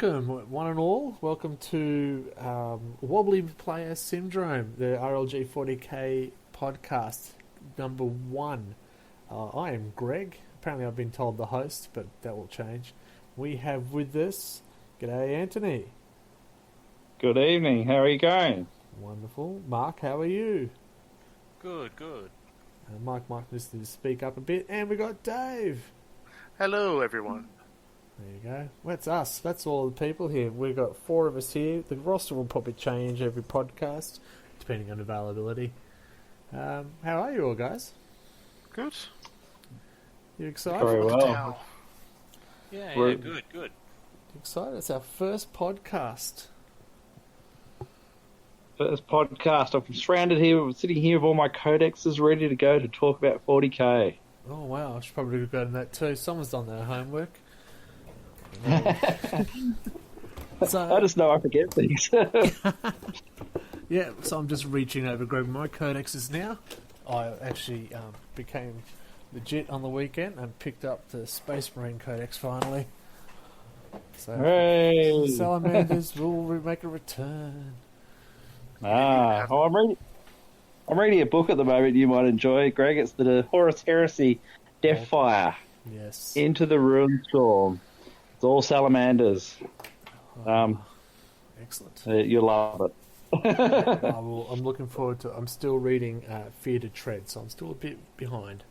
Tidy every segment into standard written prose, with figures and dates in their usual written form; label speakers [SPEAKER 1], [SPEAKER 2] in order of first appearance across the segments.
[SPEAKER 1] welcome, one and all. Welcome to Wobbly Player Syndrome, the RLG40k podcast, number 1. I am Greg. Apparently I've been told the host, but that will change. We have with us, g'day Anthony.
[SPEAKER 2] Good evening, how are you going?
[SPEAKER 1] Wonderful. Mark, how are you?
[SPEAKER 3] Good.
[SPEAKER 1] Mike just need to speak up a bit. And we got Dave.
[SPEAKER 4] Hello, everyone.
[SPEAKER 1] There you go. That's us. That's all the people here. We've got 4 of us here. The roster will probably change every podcast, depending on availability. How are you all, guys?
[SPEAKER 4] Good.
[SPEAKER 1] You excited?
[SPEAKER 2] Very well.
[SPEAKER 3] Yeah, good.
[SPEAKER 1] You excited? It's our first podcast.
[SPEAKER 2] First podcast. I'm surrounded here, sitting here with all my codexes ready to go to talk about 40k.
[SPEAKER 1] Oh, wow. I should probably have gotten that too. Someone's done their homework. So,
[SPEAKER 2] I just know I forget things.
[SPEAKER 1] yeah, so I'm just reaching over grabbing my codexes now. I actually became legit on the weekend and picked up the Space Marine Codex finally. So
[SPEAKER 2] Hooray!
[SPEAKER 1] Salamanders will make a return.
[SPEAKER 2] I'm reading a book at the moment you might enjoy, Greg. It's the Horus Heresy Deathfire.
[SPEAKER 1] Yes.
[SPEAKER 2] Into the Ruin Storm. It's all salamanders.
[SPEAKER 1] Excellent.
[SPEAKER 2] You'll love it.
[SPEAKER 1] I'm looking forward to. I'm still reading Fear to Tread, so I'm still a bit behind.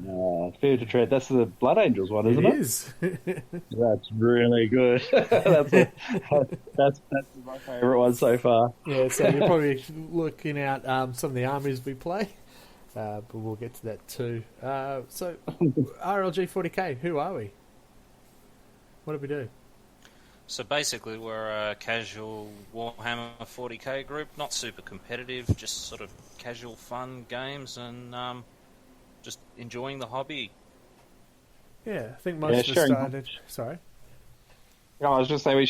[SPEAKER 2] Fear to Tread. That's the Blood Angels one, isn't it?
[SPEAKER 1] It is.
[SPEAKER 2] That's really good. that's my favourite one so far.
[SPEAKER 1] Yeah, so you're probably looking at some of the armies we play, but we'll get to that too. So, RLG40k, who are we? What do we do?
[SPEAKER 3] So basically we're a casual Warhammer 40k group, not super competitive, just sort of casual fun games and just enjoying the hobby.
[SPEAKER 1] Yeah, I think most of us started... Sorry?
[SPEAKER 2] I was just saying we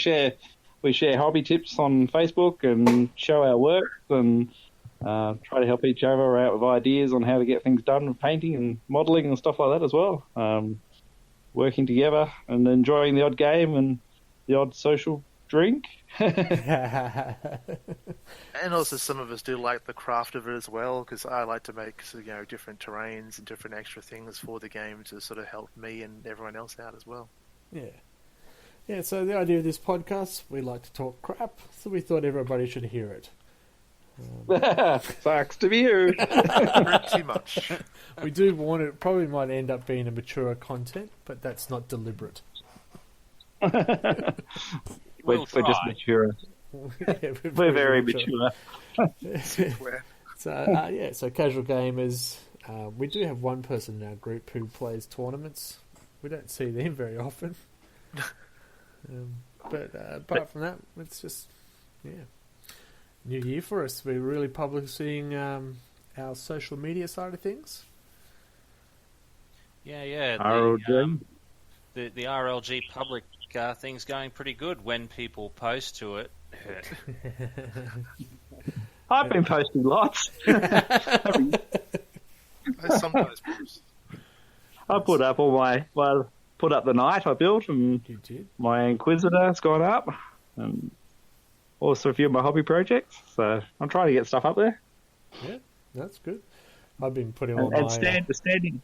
[SPEAKER 2] share hobby tips on Facebook and show our work and try to help each other out with ideas on how to get things done with painting and modelling and stuff like that as well. Working together and enjoying the odd game and the odd social drink.
[SPEAKER 4] And also some of us do like the craft of it as well, because I like to make different terrains and different extra things for the game to sort of help me and everyone else out as well.
[SPEAKER 1] Yeah, so the idea of this podcast, we like to talk crap, so we thought everybody should hear it.
[SPEAKER 2] Sucks to be you.
[SPEAKER 4] Pretty much.
[SPEAKER 1] We do warn it probably might end up being a mature content, but that's not deliberate.
[SPEAKER 2] We're just mature.
[SPEAKER 1] Yeah,
[SPEAKER 2] we're very mature.
[SPEAKER 1] So casual gamers. We do have one person in our group who plays tournaments. We don't see them very often. But apart from that, it's just, new year for us. We're really publishing our social media side of things.
[SPEAKER 3] Yeah.
[SPEAKER 2] RLG.
[SPEAKER 3] The RLG public thing's going pretty good when people post to it.
[SPEAKER 2] I've been posting lots.
[SPEAKER 4] I sometimes post.
[SPEAKER 2] I put up put up the knight I built, and
[SPEAKER 1] You did?
[SPEAKER 2] my Inquisitor's gone up, and also a few of my hobby projects. So I'm trying to get stuff up there.
[SPEAKER 1] Yeah, that's good. I've been putting all
[SPEAKER 2] And
[SPEAKER 1] my...
[SPEAKER 2] standing.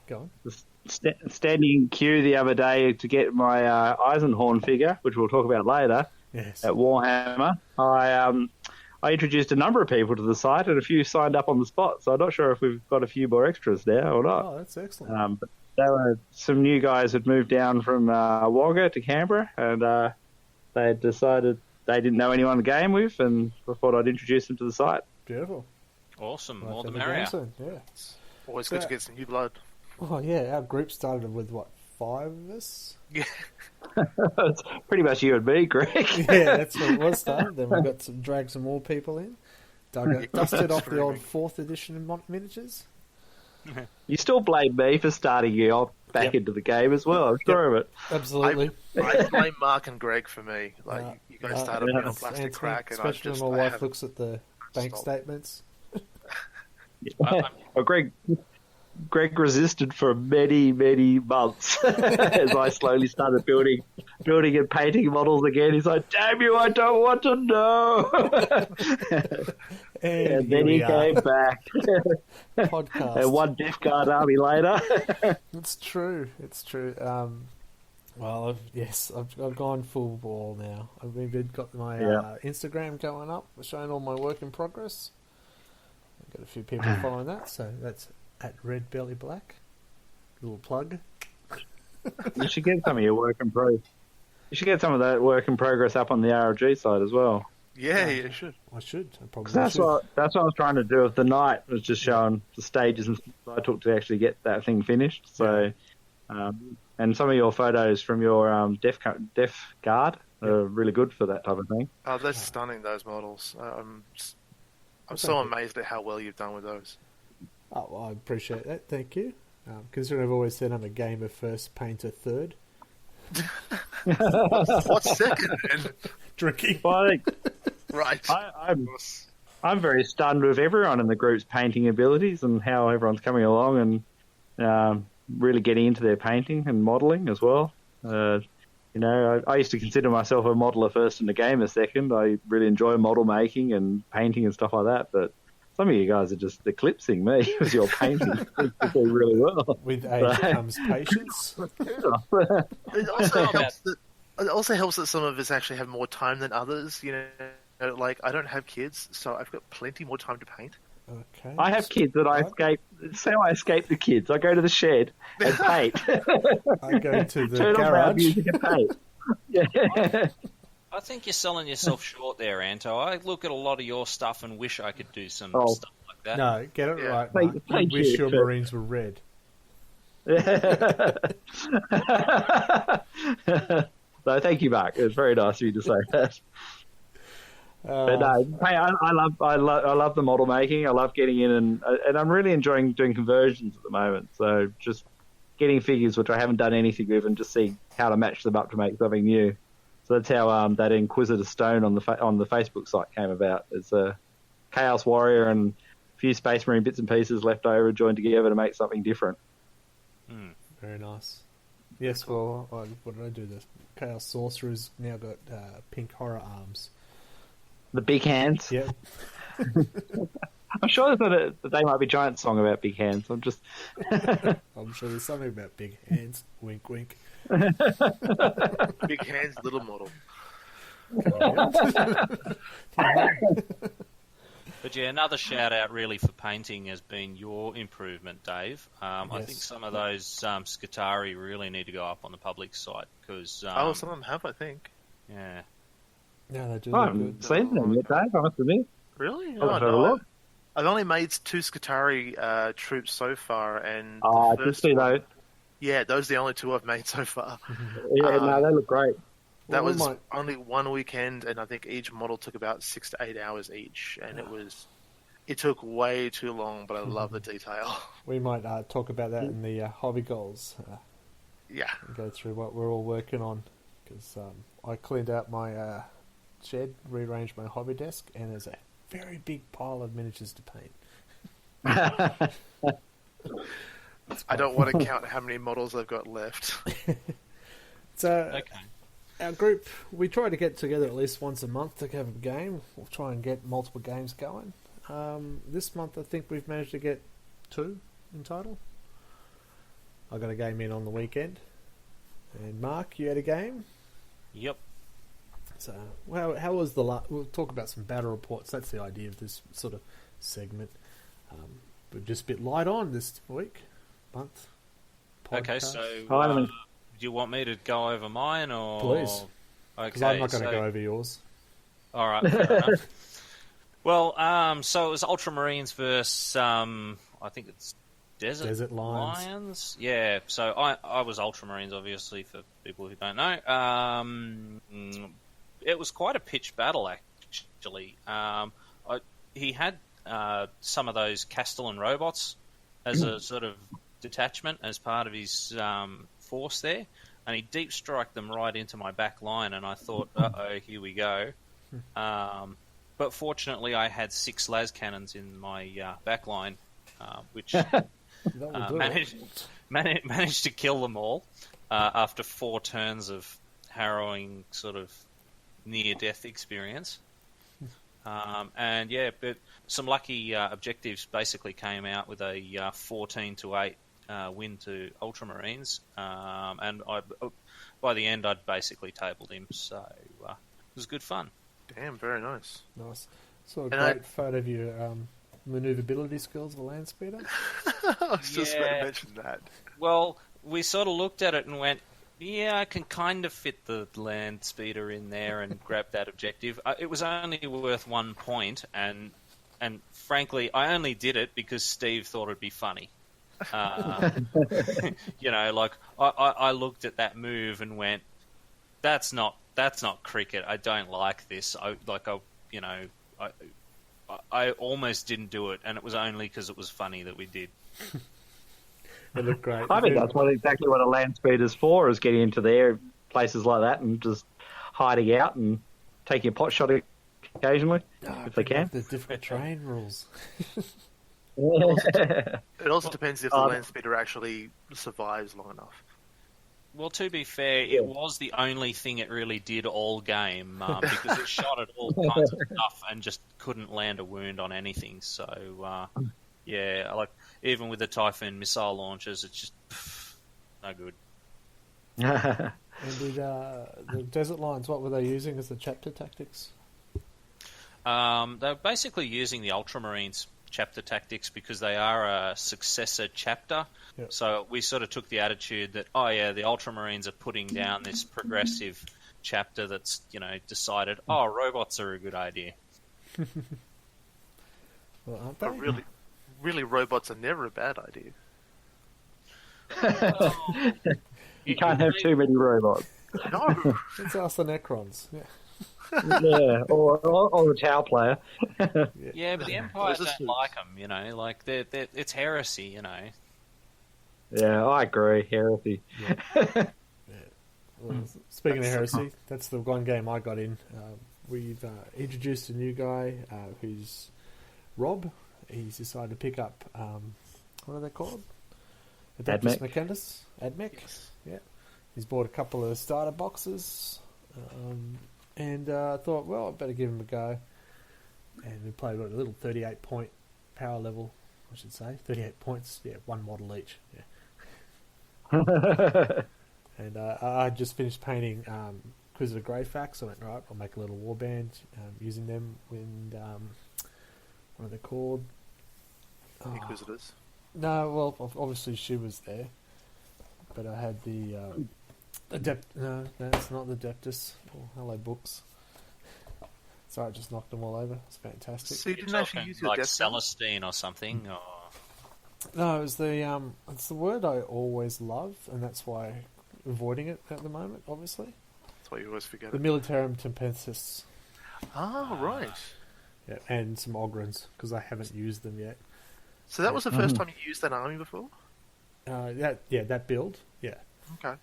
[SPEAKER 1] Go on.
[SPEAKER 2] Standing in queue the other day to get my Eisenhorn figure, which we'll talk about later,
[SPEAKER 1] Yes.
[SPEAKER 2] at Warhammer. I introduced a number of people to the site, and a few signed up on the spot. So I'm not sure if we've got a few more extras now or not.
[SPEAKER 1] Oh, that's excellent.
[SPEAKER 2] But there were some new guys had moved down from Wagga to Canberra, and they had decided they didn't know anyone to game with, and I thought I'd introduce them to the site.
[SPEAKER 1] Beautiful.
[SPEAKER 3] Awesome,
[SPEAKER 1] Like
[SPEAKER 3] more the
[SPEAKER 1] the
[SPEAKER 3] merrier.
[SPEAKER 1] Johnson, yeah.
[SPEAKER 4] Always good to get some new blood.
[SPEAKER 1] Oh, yeah, our group started with, 5 of us?
[SPEAKER 4] Yeah.
[SPEAKER 2] It's pretty much you and me, Greg.
[SPEAKER 1] Yeah, that's what it was started. Then we got dragged some more people in. Dusted off the old 4th edition miniatures.
[SPEAKER 2] You still blame me for starting you back into the game as well, I'm sure of it.
[SPEAKER 1] Absolutely.
[SPEAKER 4] I blame Mark and Greg for me. You guys started me on plastic
[SPEAKER 1] Anthony,
[SPEAKER 4] crack, and
[SPEAKER 1] especially when my wife looks at the bank statements.
[SPEAKER 2] Well, Greg, Greg resisted for many, many months as I slowly started building and painting models again. He's like, "Damn you, I don't want to know." And then he came back.
[SPEAKER 1] Podcast.
[SPEAKER 2] And one Death Guard army later.
[SPEAKER 1] It's true. It's true. Well, I've gone full ball now. I've even got my Instagram going up, showing all my work in progress. I've got a few people following that, so that's at Red Belly Black. Little plug.
[SPEAKER 2] You should get some of your work in progress. You should get some of that work in progress up on the RLG side as well.
[SPEAKER 4] Yeah, you should.
[SPEAKER 1] I should. I probably
[SPEAKER 2] that's
[SPEAKER 1] should.
[SPEAKER 2] What I was trying to do with the night, was just showing the stages and stuff I took to actually get that thing finished. So, and some of your photos from your Deaf Guard are really good for that type of thing.
[SPEAKER 4] Oh, they're stunning, those models. I'm so amazed at how well you've done with those.
[SPEAKER 1] Oh, well, I appreciate that. Thank you. Considering I've always said I'm a gamer first, painter third.
[SPEAKER 4] What's second, then?
[SPEAKER 1] Drinking.
[SPEAKER 2] Well,
[SPEAKER 4] Right.
[SPEAKER 2] I'm very stunned with everyone in the group's painting abilities and how everyone's coming along and really getting into their painting and modelling as well. I used to consider myself a modeller first and a gamer second. I really enjoy model making and painting and stuff like that, but some of you guys are just eclipsing me with your painting. You do really well.
[SPEAKER 1] With age comes patience.
[SPEAKER 4] It also helps that some of us actually have more time than others. Like, I don't have kids, so I've got plenty more time to paint.
[SPEAKER 1] Okay.
[SPEAKER 2] I have kids that I escape. Say I escape the kids. I go to the shed and paint.
[SPEAKER 1] I go to the
[SPEAKER 2] Turn on loud
[SPEAKER 1] garage.
[SPEAKER 2] music and paint. Yeah.
[SPEAKER 3] I think you're selling yourself short there, Anto. I look at a lot of your stuff and wish I could do some stuff like that.
[SPEAKER 1] No, get it right,
[SPEAKER 2] Thank
[SPEAKER 1] Mark.
[SPEAKER 2] you,
[SPEAKER 1] You wish your Marines were red.
[SPEAKER 2] So thank you, Mark. It was very nice of you to say that. But no, hey, I love the model making. I love getting in and I'm really enjoying doing conversions at the moment. So just getting figures which I haven't done anything with and just seeing how to match them up to make something new. So that's how that Inquisitor Stone on the Facebook site came about. It's a Chaos Warrior and a few Space Marine bits and pieces left over, joined together to make something different.
[SPEAKER 1] Very nice. Yes, well, what did I do? The Chaos Sorcerer's now got pink horror arms.
[SPEAKER 2] The big hands.
[SPEAKER 1] Yep.
[SPEAKER 2] I'm sure that they might be giant song about big hands. I'm
[SPEAKER 1] sure there's something about big hands. Wink, wink.
[SPEAKER 4] Big hands, little model.
[SPEAKER 3] But yeah, another shout out really for painting has been your improvement, Dave. I think some of those Skitarii really need to go up on the public site because
[SPEAKER 4] some of them have, I think.
[SPEAKER 3] Yeah.
[SPEAKER 1] Yeah, they do.
[SPEAKER 2] I haven't seen them yet, Dave. I must admit.
[SPEAKER 4] Really?
[SPEAKER 2] I'll have a look.
[SPEAKER 4] I've only made 2 Skitarii troops so far, and
[SPEAKER 2] I did see those.
[SPEAKER 4] Yeah, those are the only 2 I've made so far.
[SPEAKER 2] Yeah, no, they look great.
[SPEAKER 4] That was only one weekend, and I think each model took about 6 to 8 hours each, and it took way too long, but I love the detail.
[SPEAKER 1] We might talk about that in the hobby goals.
[SPEAKER 4] Yeah.
[SPEAKER 1] And go through what we're all working on, because I cleaned out my shed, rearranged my hobby desk, and there's a very big pile of miniatures to paint.
[SPEAKER 4] I don't want to count how many models I've got left.
[SPEAKER 1] So, our group, we try to get together at least once a month to have a game. We'll try and get multiple games going. This month, I think we've managed to get 2 in total. I got a game in on the weekend. And Mark, you had a game?
[SPEAKER 3] Yep.
[SPEAKER 1] So, how was we'll talk about some battle reports. That's the idea of this sort of segment. We're just a bit light on this month.
[SPEAKER 3] Okay,
[SPEAKER 1] podcast.
[SPEAKER 3] so do you want me to go over mine or?
[SPEAKER 1] Please. Because I'm not going to go over yours.
[SPEAKER 3] All right. Fair enough. Well, so it was Ultramarines versus I think it's Desert Lions. Yeah. So I was Ultramarines, obviously, for people who don't know. It was quite a pitched battle, actually. He had some of those Castellan robots as a sort of detachment as part of his force there, and he deep striked them right into my back line, and I thought, uh-oh, here we go. But fortunately, I had 6 las cannons in my back line, which
[SPEAKER 1] That will do
[SPEAKER 3] managed to kill them all after 4 turns of harrowing sort of near-death experience. But some lucky objectives basically came out with a 14-8 win to Ultramarines, and by the end I'd basically tabled him, so it was good fun.
[SPEAKER 4] Damn, very nice.
[SPEAKER 1] Nice. Saw a great photo of your manoeuvrability skills of a land speeder.
[SPEAKER 4] I was just going to mention that.
[SPEAKER 3] Well, we sort of looked at it and went, yeah, I can kind of fit the land speeder in there and grab that objective. It was only worth 1 point, and frankly, I only did it because Steve thought it'd be funny. You know, like I looked at that move and went, that's not cricket. I don't like this. I almost didn't do it, and it was only because it was funny that we did.
[SPEAKER 1] They look great.
[SPEAKER 2] I think that's exactly what a land speeder's for, is getting into their places like that and just hiding out and taking a pot shot occasionally, if they can.
[SPEAKER 1] The different terrain rules.
[SPEAKER 4] It also depends if the land speeder actually survives long enough.
[SPEAKER 3] Well, to be fair, it was the only thing it really did all game, because it shot at all kinds of stuff and just couldn't land a wound on anything. So, like even with the Typhoon missile launchers, it's just no good.
[SPEAKER 1] And did the Desert Lions, what were they using as the chapter tactics?
[SPEAKER 3] They were basically using the Ultramarines chapter tactics because they are a successor chapter. Yep. So we sort of took the attitude that, the Ultramarines are putting down this progressive chapter that's, decided, robots are a good idea.
[SPEAKER 1] Well, aren't they?
[SPEAKER 4] But really, robots are never a bad idea.
[SPEAKER 2] You can't have too many robots.
[SPEAKER 4] No.
[SPEAKER 1] Let's ask the Necrons. Yeah.
[SPEAKER 2] Yeah, or the Tau player.
[SPEAKER 3] Yeah, but the Empire don't like them, like it's heresy,
[SPEAKER 2] Yeah, I agree, heresy.
[SPEAKER 1] Yeah. Well, speaking of heresy, that's the one game I got in. We've introduced a new guy who's Rob. He's decided to pick up, what are they called? Adeptus Mecandus? Admech? Yes. Yeah. He's bought a couple of starter boxes. And I thought, well, I better give him a go. And we played a little 38-point power level, I should say. 38 points, one model each. Yeah. And I just finished painting Inquisitor Greyfax. I went, right, I'll make a little warband using them when, what are they called?
[SPEAKER 4] Inquisitors?
[SPEAKER 1] No, well, obviously she was there. But I had the... No, it's not the Adeptus. Oh, hello, books. Sorry, I just knocked them all over. It's fantastic.
[SPEAKER 4] So you didn't actually use your
[SPEAKER 3] like
[SPEAKER 4] Adeptus?
[SPEAKER 3] Celestine or something? Or...
[SPEAKER 1] No, it was it's the word I always love, and that's why I'm avoiding it at the moment, obviously.
[SPEAKER 4] That's why you always forget
[SPEAKER 1] the
[SPEAKER 4] it.
[SPEAKER 1] Militarum Tempensis.
[SPEAKER 4] Oh, right.
[SPEAKER 1] Yeah, and some Ogrins, because I haven't used them yet.
[SPEAKER 4] So that was the first time you used that army before?
[SPEAKER 1] That build, yeah.
[SPEAKER 4] Okay.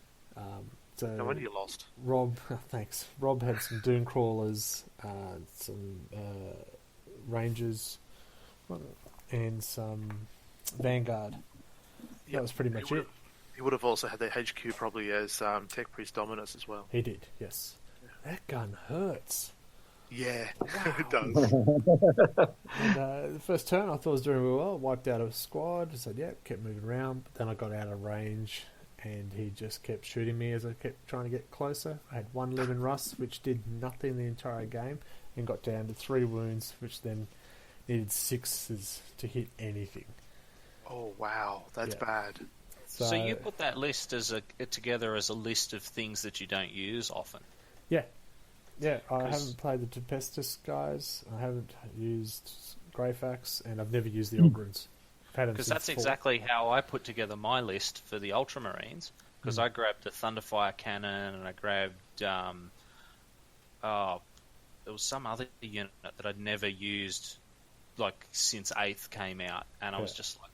[SPEAKER 1] So
[SPEAKER 4] no wonder you lost.
[SPEAKER 1] Rob, thanks. Rob had some Dune Crawlers, some Rangers, and some Vanguard.
[SPEAKER 4] Yep.
[SPEAKER 1] That was pretty much it.
[SPEAKER 4] He would have also had the HQ probably as Tech Priest Dominus as well.
[SPEAKER 1] He did, yes. That gun hurts.
[SPEAKER 4] Yeah,
[SPEAKER 1] wow.
[SPEAKER 4] It does.
[SPEAKER 1] And, the first turn I thought I was doing really well. Wiped out a squad. I said, kept moving around. But then I got out of range, and he just kept shooting me as I kept trying to get closer. I had 1 living rust, which did nothing the entire game, and got down to 3 wounds, which then needed 6s to hit anything.
[SPEAKER 4] Oh, wow. That's bad.
[SPEAKER 3] So you put that list together as a list of things that you don't use often?
[SPEAKER 1] Yeah. Yeah, I haven't played the Tempestus guys. I haven't used Greyfax, and I've never used the Ogrins.
[SPEAKER 3] Because that's exactly how I put together my list for the Ultramarines. Because I grabbed the Thunderfire Cannon, and I grabbed there was some other unit that I'd never used, like since 8th came out, and I was just like,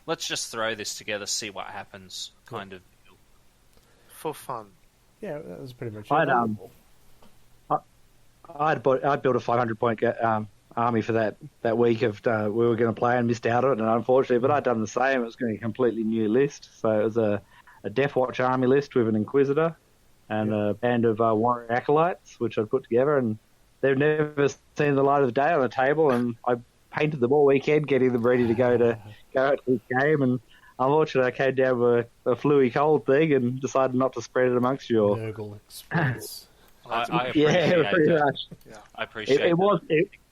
[SPEAKER 3] let's just throw this together, see what happens, kind of deal.
[SPEAKER 4] For fun.
[SPEAKER 1] Yeah, that was pretty much it.
[SPEAKER 2] I built a 500 point army for that week of we were going to play and missed out on it, and unfortunately, but I'd done the same. It was going to be a completely new list, so it was a Death Watch army list with an Inquisitor and a band of Warrior Acolytes, which I'd put together, and they've never seen the light of day on the table, and I painted them all weekend, getting them ready to go out to this game, and unfortunately I came down with a fluey cold thing and decided not to spread it amongst you all.
[SPEAKER 1] Nurgle Express.
[SPEAKER 3] I appreciate
[SPEAKER 2] pretty
[SPEAKER 3] that.
[SPEAKER 2] much.
[SPEAKER 4] Yeah.
[SPEAKER 3] I appreciate
[SPEAKER 2] It was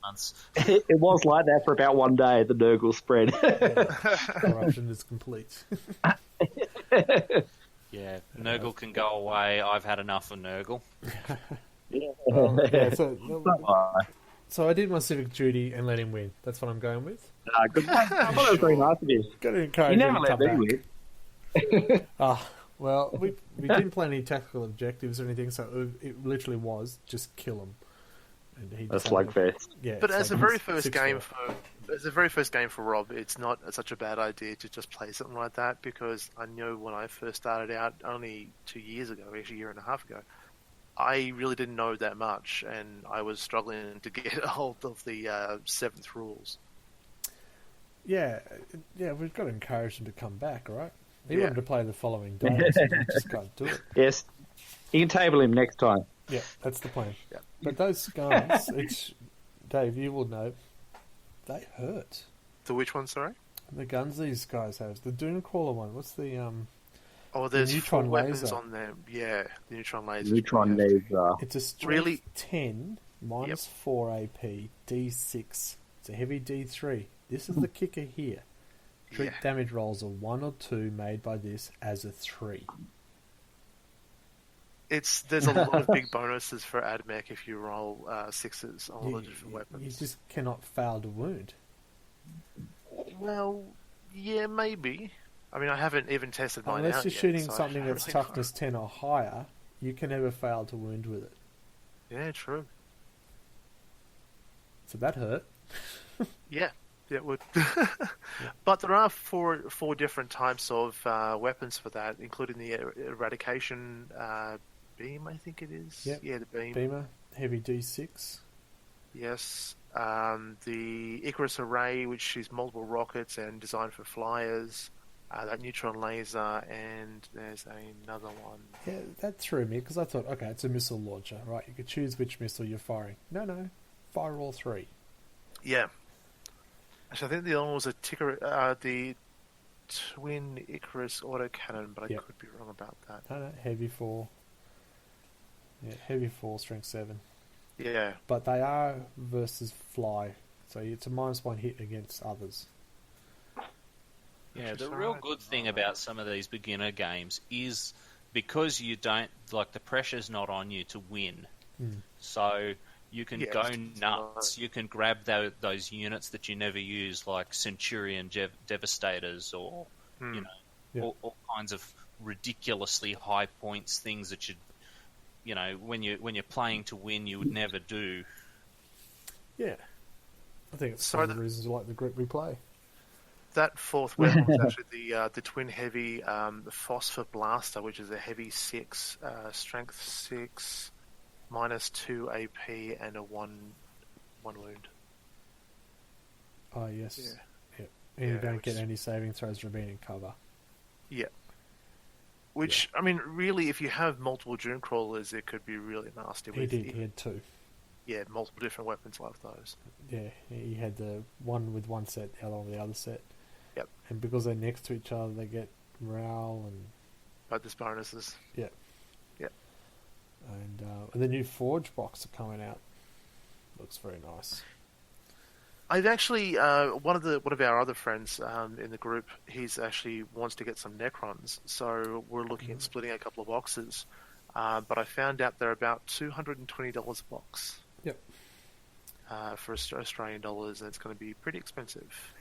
[SPEAKER 3] months.
[SPEAKER 2] it was like that for about one day. The Nurgle spread.
[SPEAKER 1] Corruption is complete.
[SPEAKER 3] Yeah, Nurgle can go away. I've had enough of Nurgle.
[SPEAKER 1] So I did my civic duty and let him win. That's what I'm going with.
[SPEAKER 2] Good. I thought it was very nice of you.
[SPEAKER 1] Got to encourage
[SPEAKER 2] You never
[SPEAKER 1] him to
[SPEAKER 2] let
[SPEAKER 1] come
[SPEAKER 2] me
[SPEAKER 1] back.
[SPEAKER 2] win.
[SPEAKER 1] Well, we didn't plan any tactical objectives or anything, so it literally was just kill him. And he
[SPEAKER 2] A
[SPEAKER 1] decided-
[SPEAKER 2] slugfest.
[SPEAKER 1] Yeah,
[SPEAKER 4] But
[SPEAKER 1] it's
[SPEAKER 4] as a
[SPEAKER 1] like
[SPEAKER 4] very
[SPEAKER 1] it's
[SPEAKER 4] first
[SPEAKER 1] 6-4.
[SPEAKER 4] game for Rob, it's not such a bad idea to just play something like that, because I know when I first started out only 2 years ago, actually a year and a half ago, I really didn't know that much, and I was struggling to get a hold of the 7th rules.
[SPEAKER 1] Yeah, we've got to encourage him to come back, right? He
[SPEAKER 4] Yeah.
[SPEAKER 1] wanted to play the following day, so we just can't do it.
[SPEAKER 2] Yes, you can table him next time.
[SPEAKER 1] Yeah, that's the plan.
[SPEAKER 4] Yeah.
[SPEAKER 1] But those guns, Dave, you will know, they hurt.
[SPEAKER 4] The which one, sorry?
[SPEAKER 1] The guns these guys have. The Doomcrawler one. What's the
[SPEAKER 4] Oh, there's
[SPEAKER 1] neutron
[SPEAKER 4] 4 weapons
[SPEAKER 1] laser.
[SPEAKER 4] on there. Yeah, the neutron laser.
[SPEAKER 2] Neutron laser.
[SPEAKER 1] It's a strength
[SPEAKER 4] Really?
[SPEAKER 1] 10 minus 4 AP D6. It's a heavy D3. This is the kicker here. Treat
[SPEAKER 4] Yeah.
[SPEAKER 1] damage rolls of 1 or 2 made by this as a 3.
[SPEAKER 4] There's a lot of big bonuses for AdMech if you roll 6s on all the different weapons.
[SPEAKER 1] You just cannot fail to wound.
[SPEAKER 4] Well, yeah, maybe. I mean, I haven't even tested mine
[SPEAKER 1] Unless
[SPEAKER 4] out
[SPEAKER 1] you're
[SPEAKER 4] yet,
[SPEAKER 1] shooting
[SPEAKER 4] so I
[SPEAKER 1] something
[SPEAKER 4] don't
[SPEAKER 1] that's
[SPEAKER 4] really know.
[SPEAKER 1] toughness 10 or higher, you can never fail to wound with it.
[SPEAKER 4] Yeah, true.
[SPEAKER 1] So that hurt.
[SPEAKER 4] Yeah, it would. But there are four different types of weapons for that, including the eradication beam, I think it is.
[SPEAKER 1] Yep.
[SPEAKER 4] Yeah, the beam.
[SPEAKER 1] Beamer, heavy D6.
[SPEAKER 4] Yes. The Icarus Array, which is multiple rockets and designed for flyers. That neutron laser, and there's another one.
[SPEAKER 1] Yeah, that threw me because I thought, okay, it's a missile launcher, right? You could choose which missile you're firing. No, fire all 3.
[SPEAKER 4] Yeah. Actually, I think the other one was the twin Icarus autocannon, but I
[SPEAKER 1] Yep.
[SPEAKER 4] could be wrong about that.
[SPEAKER 1] No, heavy 4. Yeah, heavy 4, strength 7.
[SPEAKER 4] Yeah.
[SPEAKER 1] But they are versus fly, so it's a -1 hit against others.
[SPEAKER 3] Yeah, the
[SPEAKER 4] Sorry,
[SPEAKER 3] real
[SPEAKER 4] I
[SPEAKER 3] good
[SPEAKER 4] didn't
[SPEAKER 3] thing
[SPEAKER 4] know
[SPEAKER 3] about some of these beginner games is because you don't, like, the pressure's not on you to win. So you can
[SPEAKER 4] Yeah,
[SPEAKER 3] go
[SPEAKER 4] it's
[SPEAKER 3] nuts. You can grab those units that you never use, like Centurion Devastators, or you know,
[SPEAKER 1] Yeah.
[SPEAKER 3] all kinds of ridiculously high points, things that you know, when you're playing to win, you would never do.
[SPEAKER 1] Yeah. I think it's
[SPEAKER 4] So
[SPEAKER 1] one of the reasons I like the group we play.
[SPEAKER 4] That 4th weapon was actually the twin heavy the Phosphor Blaster, which is a heavy 6, strength 6, -2 AP, and a 1 wound.
[SPEAKER 1] Oh, yes.
[SPEAKER 4] Yeah.
[SPEAKER 1] And you
[SPEAKER 4] Yeah,
[SPEAKER 1] don't
[SPEAKER 4] which
[SPEAKER 1] get
[SPEAKER 4] is-
[SPEAKER 1] any saving throws for being in cover.
[SPEAKER 4] Yeah. Which, I mean, really, if you have multiple Doom Crawlers, it could be really nasty.
[SPEAKER 1] He did. He had 2.
[SPEAKER 4] Yeah, multiple different weapons like those.
[SPEAKER 1] Yeah, he had the one with one set, the other one with the other set.
[SPEAKER 4] Yep.
[SPEAKER 1] And because they're next to each other, they get morale and
[SPEAKER 4] But there's bonuses.
[SPEAKER 1] yeah.
[SPEAKER 4] Yep.
[SPEAKER 1] And the new Forge box are coming out. Looks very nice.
[SPEAKER 4] I've actually one of our other friends in the group. He's actually wants to get some Necrons, so we're looking at splitting a couple of boxes. But I found out they're about $220 a box.
[SPEAKER 1] Yep.
[SPEAKER 4] For Australian dollars, and it's going to be pretty expensive.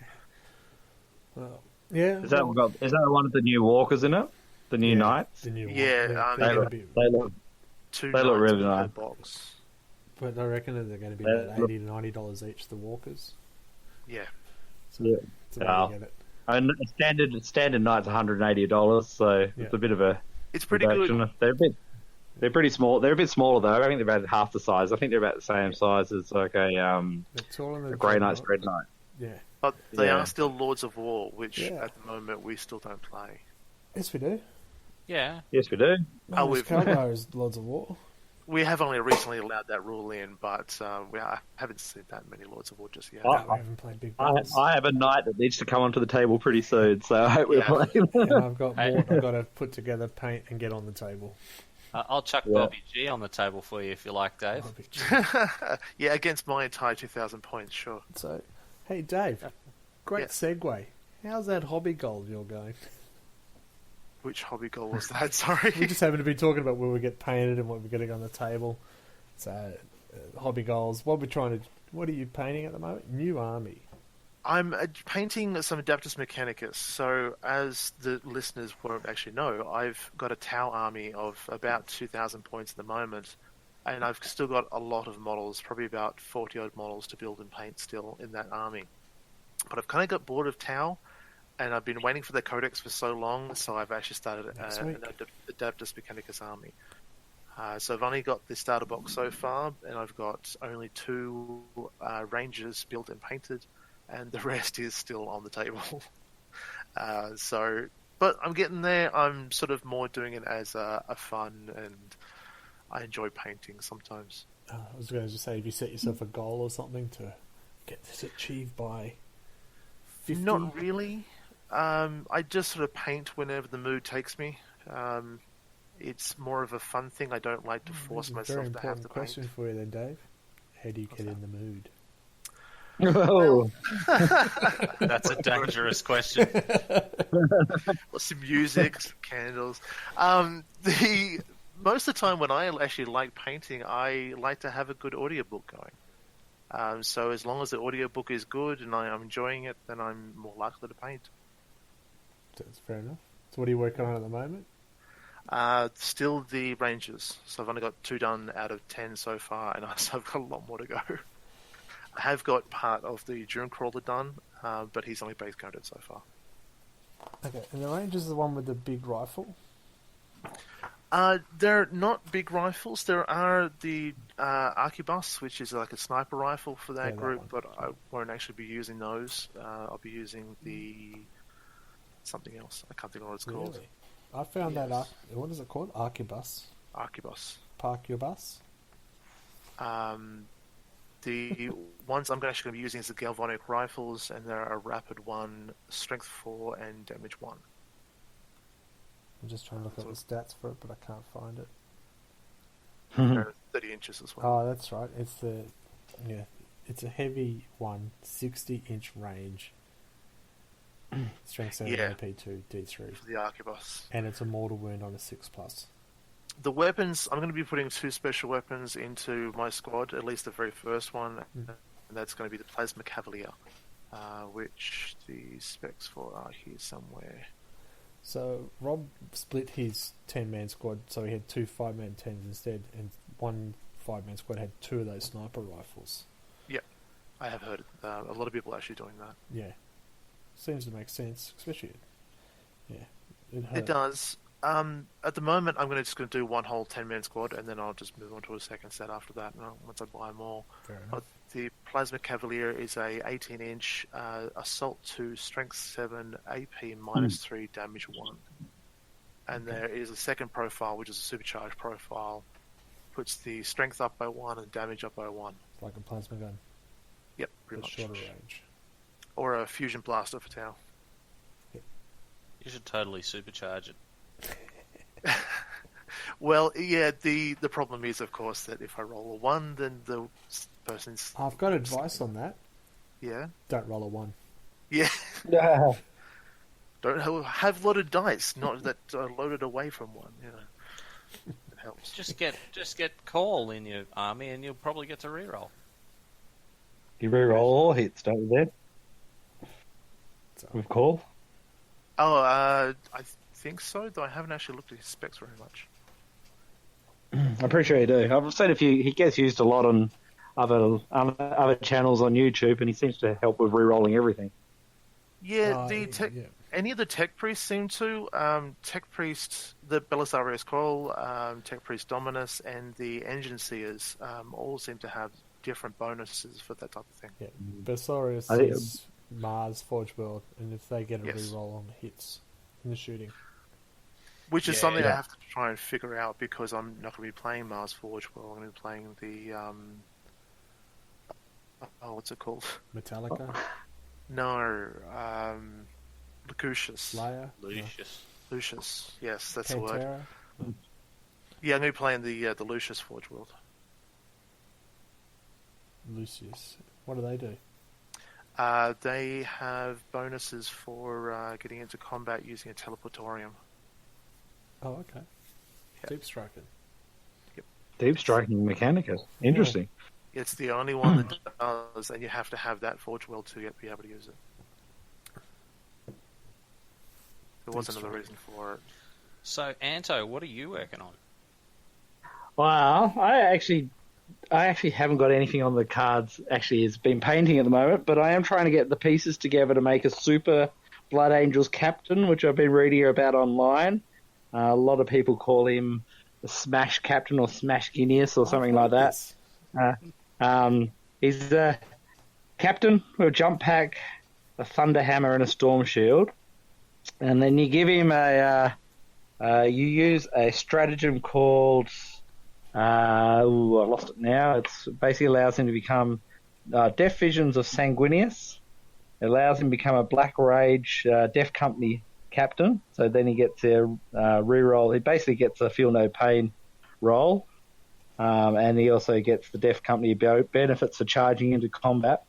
[SPEAKER 1] Well, yeah.
[SPEAKER 2] Is that one of the new walkers in it? The new knights?
[SPEAKER 1] The new one.
[SPEAKER 4] Yeah,
[SPEAKER 1] they're
[SPEAKER 2] They
[SPEAKER 1] gonna
[SPEAKER 2] look,
[SPEAKER 1] be,
[SPEAKER 2] they look
[SPEAKER 4] Two
[SPEAKER 2] They look
[SPEAKER 4] knights
[SPEAKER 2] really
[SPEAKER 4] per
[SPEAKER 2] nice.
[SPEAKER 4] box.
[SPEAKER 1] but I reckon that they're going to be
[SPEAKER 2] They
[SPEAKER 1] about
[SPEAKER 2] look-
[SPEAKER 1] $80 to $90 each. The walkers.
[SPEAKER 4] Yeah.
[SPEAKER 1] So
[SPEAKER 2] Yeah.
[SPEAKER 1] it's a way
[SPEAKER 2] Wow.
[SPEAKER 1] to get it.
[SPEAKER 2] and standard knight's $180, so
[SPEAKER 1] Yeah.
[SPEAKER 2] it's a bit of a
[SPEAKER 4] It's pretty
[SPEAKER 2] reduction.
[SPEAKER 4] good.
[SPEAKER 2] They're a bit They're pretty small. They're a bit smaller though. I think they're about half the size. I think they're about the same size as like a Grey Knight's Dread Knight.
[SPEAKER 1] Yeah.
[SPEAKER 4] But they are still Lords of War, which at the moment we still don't play.
[SPEAKER 1] Yes, we do.
[SPEAKER 3] Yeah.
[SPEAKER 2] Yes, we do.
[SPEAKER 1] Calgar is Lords of War.
[SPEAKER 4] We have only recently allowed that rule in, but I haven't seen that many Lords of War just yet.
[SPEAKER 1] We haven't played Big Brothers.
[SPEAKER 2] I have a knight that needs to come onto the table pretty soon, so I hope we're playing.
[SPEAKER 1] And I've got Mort I've got to put together, paint, and get on the table.
[SPEAKER 3] I'll chuck Bobby G on the table for you if you like, Dave.
[SPEAKER 4] Yeah, against my entire 2,000 points, sure.
[SPEAKER 1] So, hey, Dave, great segue. How's that hobby goal you're going?
[SPEAKER 4] Which hobby goal was that? Sorry.
[SPEAKER 1] We just happen to be talking about where we get painted and what we're getting on the table. So, hobby goals. What are you painting at the moment? New army.
[SPEAKER 4] I'm painting some Adeptus Mechanicus. So, as the listeners won't actually know, I've got a Tau army of about 2,000 points at the moment, and I've still got a lot of models, probably about 40-odd models to build and paint still in that army. But I've kind of got bored of Tau, and I've been waiting for the Codex for so long, so I've actually started an Adeptus Mechanicus army. So I've only got the starter box so far, and I've got only 2 Rangers built and painted, and the rest is still on the table. But I'm getting there. I'm sort of more doing it as a fun, and I enjoy painting sometimes.
[SPEAKER 1] I was going to just say, have you set yourself a goal or something to get this achieved by 50?
[SPEAKER 4] Not really. I just sort of paint whenever the mood takes me. It's more of a fun thing. I don't like to force myself to have to paint.
[SPEAKER 1] Question for you then, Dave. How do you get in the mood?
[SPEAKER 2] Oh.
[SPEAKER 3] That's a dangerous question.
[SPEAKER 4] Some music, some candles. Most of the time when I actually like painting, I like to have a good audiobook going. So as long as the audiobook is good and I'm enjoying it, then I'm more likely to paint.
[SPEAKER 1] That's fair enough. So what are you working on at the moment?
[SPEAKER 4] Still the Rangers. So I've only got 2 done out of 10 so far, and I've got a lot more to go. I have got part of the Dunecrawler done, but he's only base counted so far.
[SPEAKER 1] Okay, and the Rangers is the one with the big rifle?
[SPEAKER 4] They're not big rifles. There are the Arquebus, which is like a sniper rifle for that group, but I won't actually be using those. I'll be using the something else. I can't think of what it's called.
[SPEAKER 1] I found that. What is it called? Arquebus.
[SPEAKER 4] Arquebus.
[SPEAKER 1] Park your bus.
[SPEAKER 4] The ones I'm actually going to be using is the galvanic rifles, and they're a rapid 1, strength 4, and damage 1.
[SPEAKER 1] I'm just trying to look at the stats for it, but I can't find it.
[SPEAKER 4] They're 30 inches as well.
[SPEAKER 1] Oh, that's right. It's a heavy one, 60-inch range. Strength 7, AP2, D3.
[SPEAKER 4] For the Arquebus.
[SPEAKER 1] And it's a mortal wound on a 6+.
[SPEAKER 4] The weapons, I'm going to be putting 2 special weapons into my squad, at least the very first one, and that's going to be the Plasma Cavalier, which the specs for are here somewhere.
[SPEAKER 1] So Rob split his 10-man squad, so he had 2 5-man 10s instead, and 1 5-man squad had 2 of those sniper rifles. Yeah,
[SPEAKER 4] I have heard a lot of people actually doing that.
[SPEAKER 1] Yeah, seems to make sense, especially. Yeah,
[SPEAKER 4] it does. At the moment, I'm just going to do 1 whole 10-man squad, and then I'll just move on to a second set after that once I buy more.
[SPEAKER 1] Fair enough.
[SPEAKER 4] But the Plasma Cavalier is a 18-inch Assault 2, Strength 7, AP -3, Damage 1. And there is a second profile, which is a supercharged profile. Puts the Strength up by 1 and Damage up by 1.
[SPEAKER 1] It's like a plasma gun.
[SPEAKER 4] Yep, pretty much.
[SPEAKER 1] Shorter range.
[SPEAKER 4] Or a Fusion Blaster for Tau.
[SPEAKER 1] Yep.
[SPEAKER 3] You should totally supercharge it.
[SPEAKER 4] Well, yeah, the problem is, of course, that if I roll a 1, then the person's...
[SPEAKER 1] I've got advice on that.
[SPEAKER 4] Yeah?
[SPEAKER 1] Don't roll a 1.
[SPEAKER 4] Yeah. Don't have loaded dice, not that are loaded away from 1, you know. It helps.
[SPEAKER 3] Just get Call in your army and you'll probably get to reroll.
[SPEAKER 2] You reroll all hits, don't you, then? With Call?
[SPEAKER 4] Oh, I think so, though I haven't actually looked at his specs very much.
[SPEAKER 2] I'm pretty sure you do. I've seen a few. He gets used a lot on other channels on YouTube, and he seems to help with re-rolling everything.
[SPEAKER 4] Yeah, any of the tech priests seem to. Tech priest, the Belisarius Kroll, tech priest Dominus, and the engine seers all seem to have different bonuses for that type of thing.
[SPEAKER 1] Yeah, Belisarius is Mars Forge World, and if they get a reroll on hits in the shooting.
[SPEAKER 4] Which is something I have to try and figure out because I'm not going to be playing Mars Forge World. I'm going to be playing the what's it called?
[SPEAKER 1] Metallica?
[SPEAKER 4] No, Lucius.
[SPEAKER 1] Slayer?
[SPEAKER 3] Lucius.
[SPEAKER 4] Yes, that's the
[SPEAKER 1] Pantera?
[SPEAKER 4] word. Yeah, I'm going to be playing the Lucius Forge World.
[SPEAKER 1] Lucius. What do they do?
[SPEAKER 4] They have bonuses for getting into combat using a teleportorium.
[SPEAKER 1] Oh, okay. Yep. Deep striking.
[SPEAKER 4] Yep.
[SPEAKER 2] Deep striking Mechanicus. Interesting.
[SPEAKER 4] Yeah. It's the only one that does, and you have to have that Forge World to be able to use it. There was another reason for it.
[SPEAKER 3] So, Anto, what are you working on?
[SPEAKER 2] Well, I actually haven't got anything on the cards. Actually, it's been painting at the moment, but I am trying to get the pieces together to make a super Blood Angels captain, which I've been reading about online. A lot of people call him the Smash Captain or Smash Guineas or something like that. He's a captain with a jump pack, a Thunder Hammer, and a Storm Shield. And then you give him you use a stratagem called, I lost it now. It basically allows him to become Death Visions of Sanguinius. It allows him to become a Black Rage Death Company captain. So then he gets a reroll. He basically gets a Feel No Pain roll. And he also gets the Death Company benefits for charging into combat.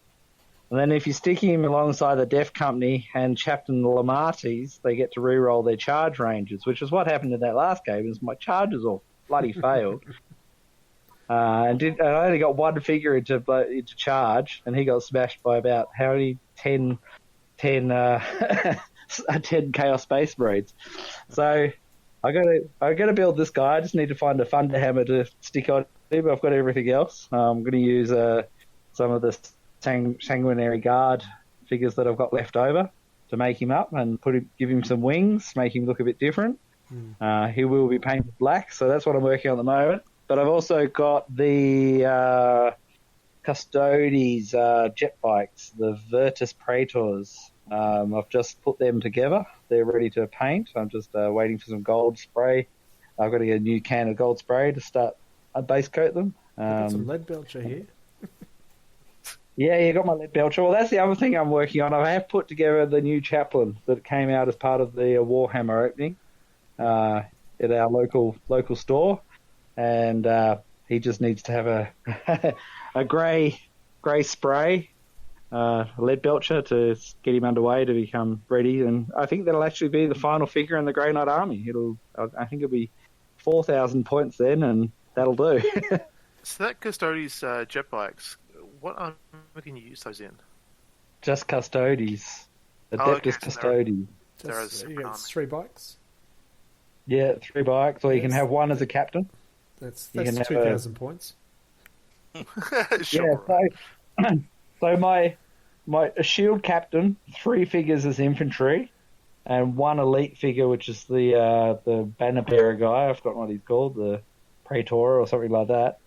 [SPEAKER 2] And then if you stick him alongside the Death Company and Captain Lamartis, they get to reroll their charge ranges, which is what happened in that last game, is my charges all bloody failed. And I only got one figure into charge, and he got smashed by about, how many? 10 Chaos Space Marines. So I got to build this guy. I just need to find a Thunder Hammer to stick on him. I've got everything else. I'm going to use some of the Sanguinary Guard figures that I've got left over to make him up and give him some wings, make him look a bit different. He will be painted black, so that's what I'm working on at the moment. But I've also got the Custodes jet bikes, the Virtus Praetors. I've just put them together. They're ready to paint. I'm just waiting for some gold spray. I've got to get a new can of gold spray to start base coat them.
[SPEAKER 1] Got some lead belcher here.
[SPEAKER 2] Yeah, you got my lead belcher. Well, that's the other thing I'm working on. I have put together the new chaplain that came out as part of the Warhammer opening at our local store, and he just needs to have a grey spray, lead belcher to get him underway to become ready. And I think that'll actually be the final figure in the Grey Knight army. I think it'll be 4,000 points then, and that'll do.
[SPEAKER 4] So that Custodes jet bikes, what army can you use those in?
[SPEAKER 2] Just Custodes. Adeptus Custodes.
[SPEAKER 1] You got 3 bikes?
[SPEAKER 2] Yeah, 3 bikes, or you can have one as a captain.
[SPEAKER 1] That's 2,000 points.
[SPEAKER 4] Sure.
[SPEAKER 2] Yeah, so my shield captain, 3 figures as infantry, and 1 elite figure, which is the banner bearer guy. I've forgotten what he's called, the Praetor or something like that.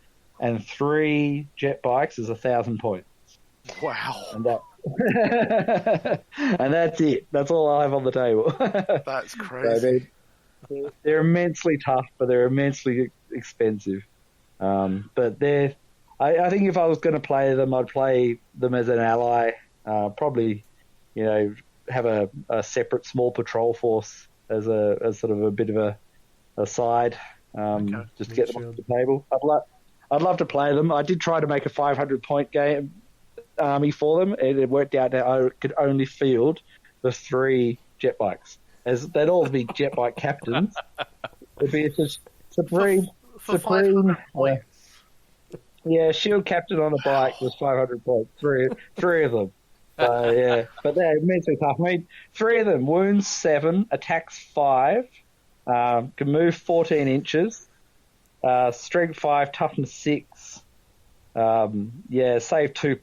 [SPEAKER 2] And 3 jet bikes is 1,000 points.
[SPEAKER 4] Wow.
[SPEAKER 2] And that's it. That's all I have on the table.
[SPEAKER 4] That's crazy.
[SPEAKER 2] So they're immensely tough, but they're immensely expensive. But I think if I was going to play them, I'd play them as an ally. Probably, have a separate small patrol force as sort of a bit of a side. Just to get them off the table. I'd love to play them. I did try to make a 500-point game army for them, and it worked out that I could only field the 3 jet bikes. As they'd all be jet bike captains. It'd be a supreme. Yeah, shield captain on a bike was 500 points. Three of them. So yeah, but they're immensely tough. I mean, 3 of them: wounds 7, attacks 5, can move 14 inches. Strength 5, toughness 6. Save 2+.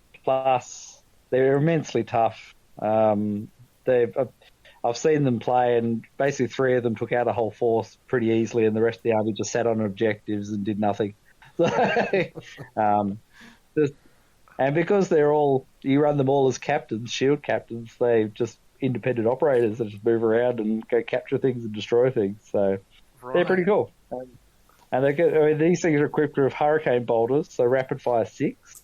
[SPEAKER 2] They're immensely tough. I I've seen them play, and basically 3 of them took out a whole force pretty easily, and the rest of the army just sat on objectives and did nothing. So, and because you run them all as captains, shield captains, they're just independent operators that just move around and go capture things and destroy things. So they're pretty cool. And these things are equipped with hurricane bolters, so rapid fire 6.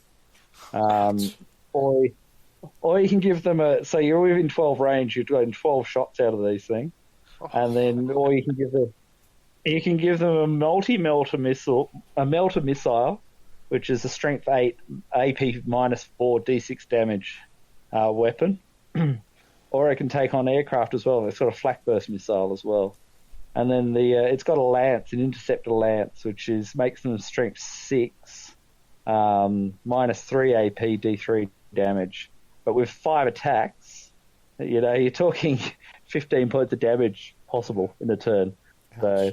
[SPEAKER 2] Or you can give them so you're within 12 range, you're getting 12 shots out of these things. And then, or you can give them a melter missile, which is a strength 8, AP -4, D6 damage weapon. Or it can take on aircraft as well. It's got a flak burst missile as well. And then it's got a lance, an interceptor lance, which makes them strength 6, -3 AP, D3 damage. But with 5 attacks, you're talking 15 points of damage possible in a turn. So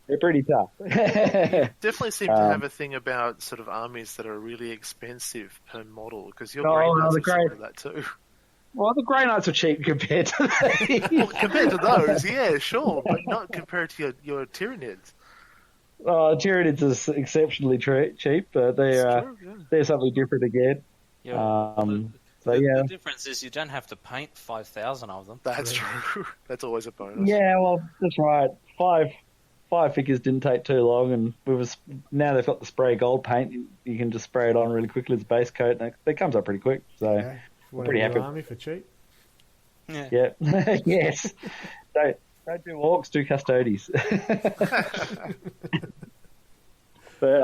[SPEAKER 2] they're pretty tough.
[SPEAKER 4] Definitely seem to have a thing about sort of armies that are really expensive per model, because your Grey Knights are similar to that too.
[SPEAKER 2] Well, the Grey Knights are cheap compared to
[SPEAKER 4] Well, compared to those, yeah, sure, but not compared to your Tyranids.
[SPEAKER 2] Tyranids is exceptionally cheap, but they're something different again.
[SPEAKER 3] Yeah.
[SPEAKER 2] The
[SPEAKER 3] difference is you don't have to paint 5,000 of them.
[SPEAKER 4] That's true. That's always a bonus.
[SPEAKER 2] Yeah, well, that's right. Five figures didn't take too long, and now they've got the spray gold paint. You can just spray it on really quickly as a base coat, and it comes up pretty quick. So I'm pretty happy.
[SPEAKER 1] Army for cheap.
[SPEAKER 3] Yeah.
[SPEAKER 2] Yes. Don't do orcs, do custodies. But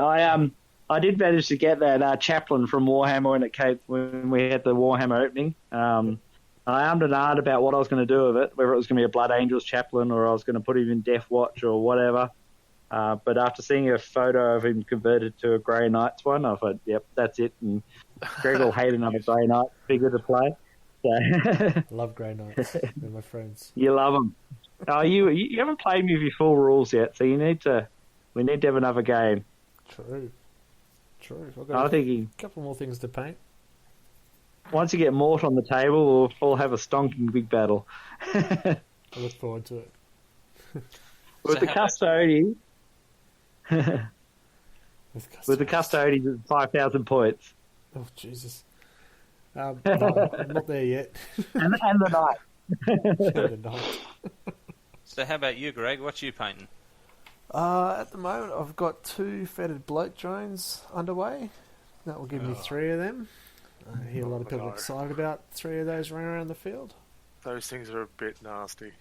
[SPEAKER 2] I did manage to get that chaplain from Warhammer when we had the Warhammer opening. I ummed and ahed about what I was going to do with it, whether it was going to be a Blood Angels chaplain or I was going to put him in Death Watch or whatever. But after seeing a photo of him converted to a Grey Knights one, I thought, yep, that's it. And Greg will hate another Grey Knight figure to play. So
[SPEAKER 1] I love Grey Knights. They're my friends.
[SPEAKER 2] You love them. Oh, you haven't played me with your full rules yet, so we need to have another game.
[SPEAKER 1] True. I've got a couple more things to paint.
[SPEAKER 2] Once you get Mort on the table, we'll have a stonking big battle.
[SPEAKER 1] I look forward to it.
[SPEAKER 2] With the custodians, it's 5,000 points.
[SPEAKER 1] Oh, Jesus. No, I'm not there yet.
[SPEAKER 2] and the knight.
[SPEAKER 3] So how about you, Greg? What you painting?
[SPEAKER 1] At the moment, I've got 2 fetid bloat drones underway. That will give me 3 of them. I hear a lot of people excited about 3 of those running around the field.
[SPEAKER 4] Those things are a bit nasty.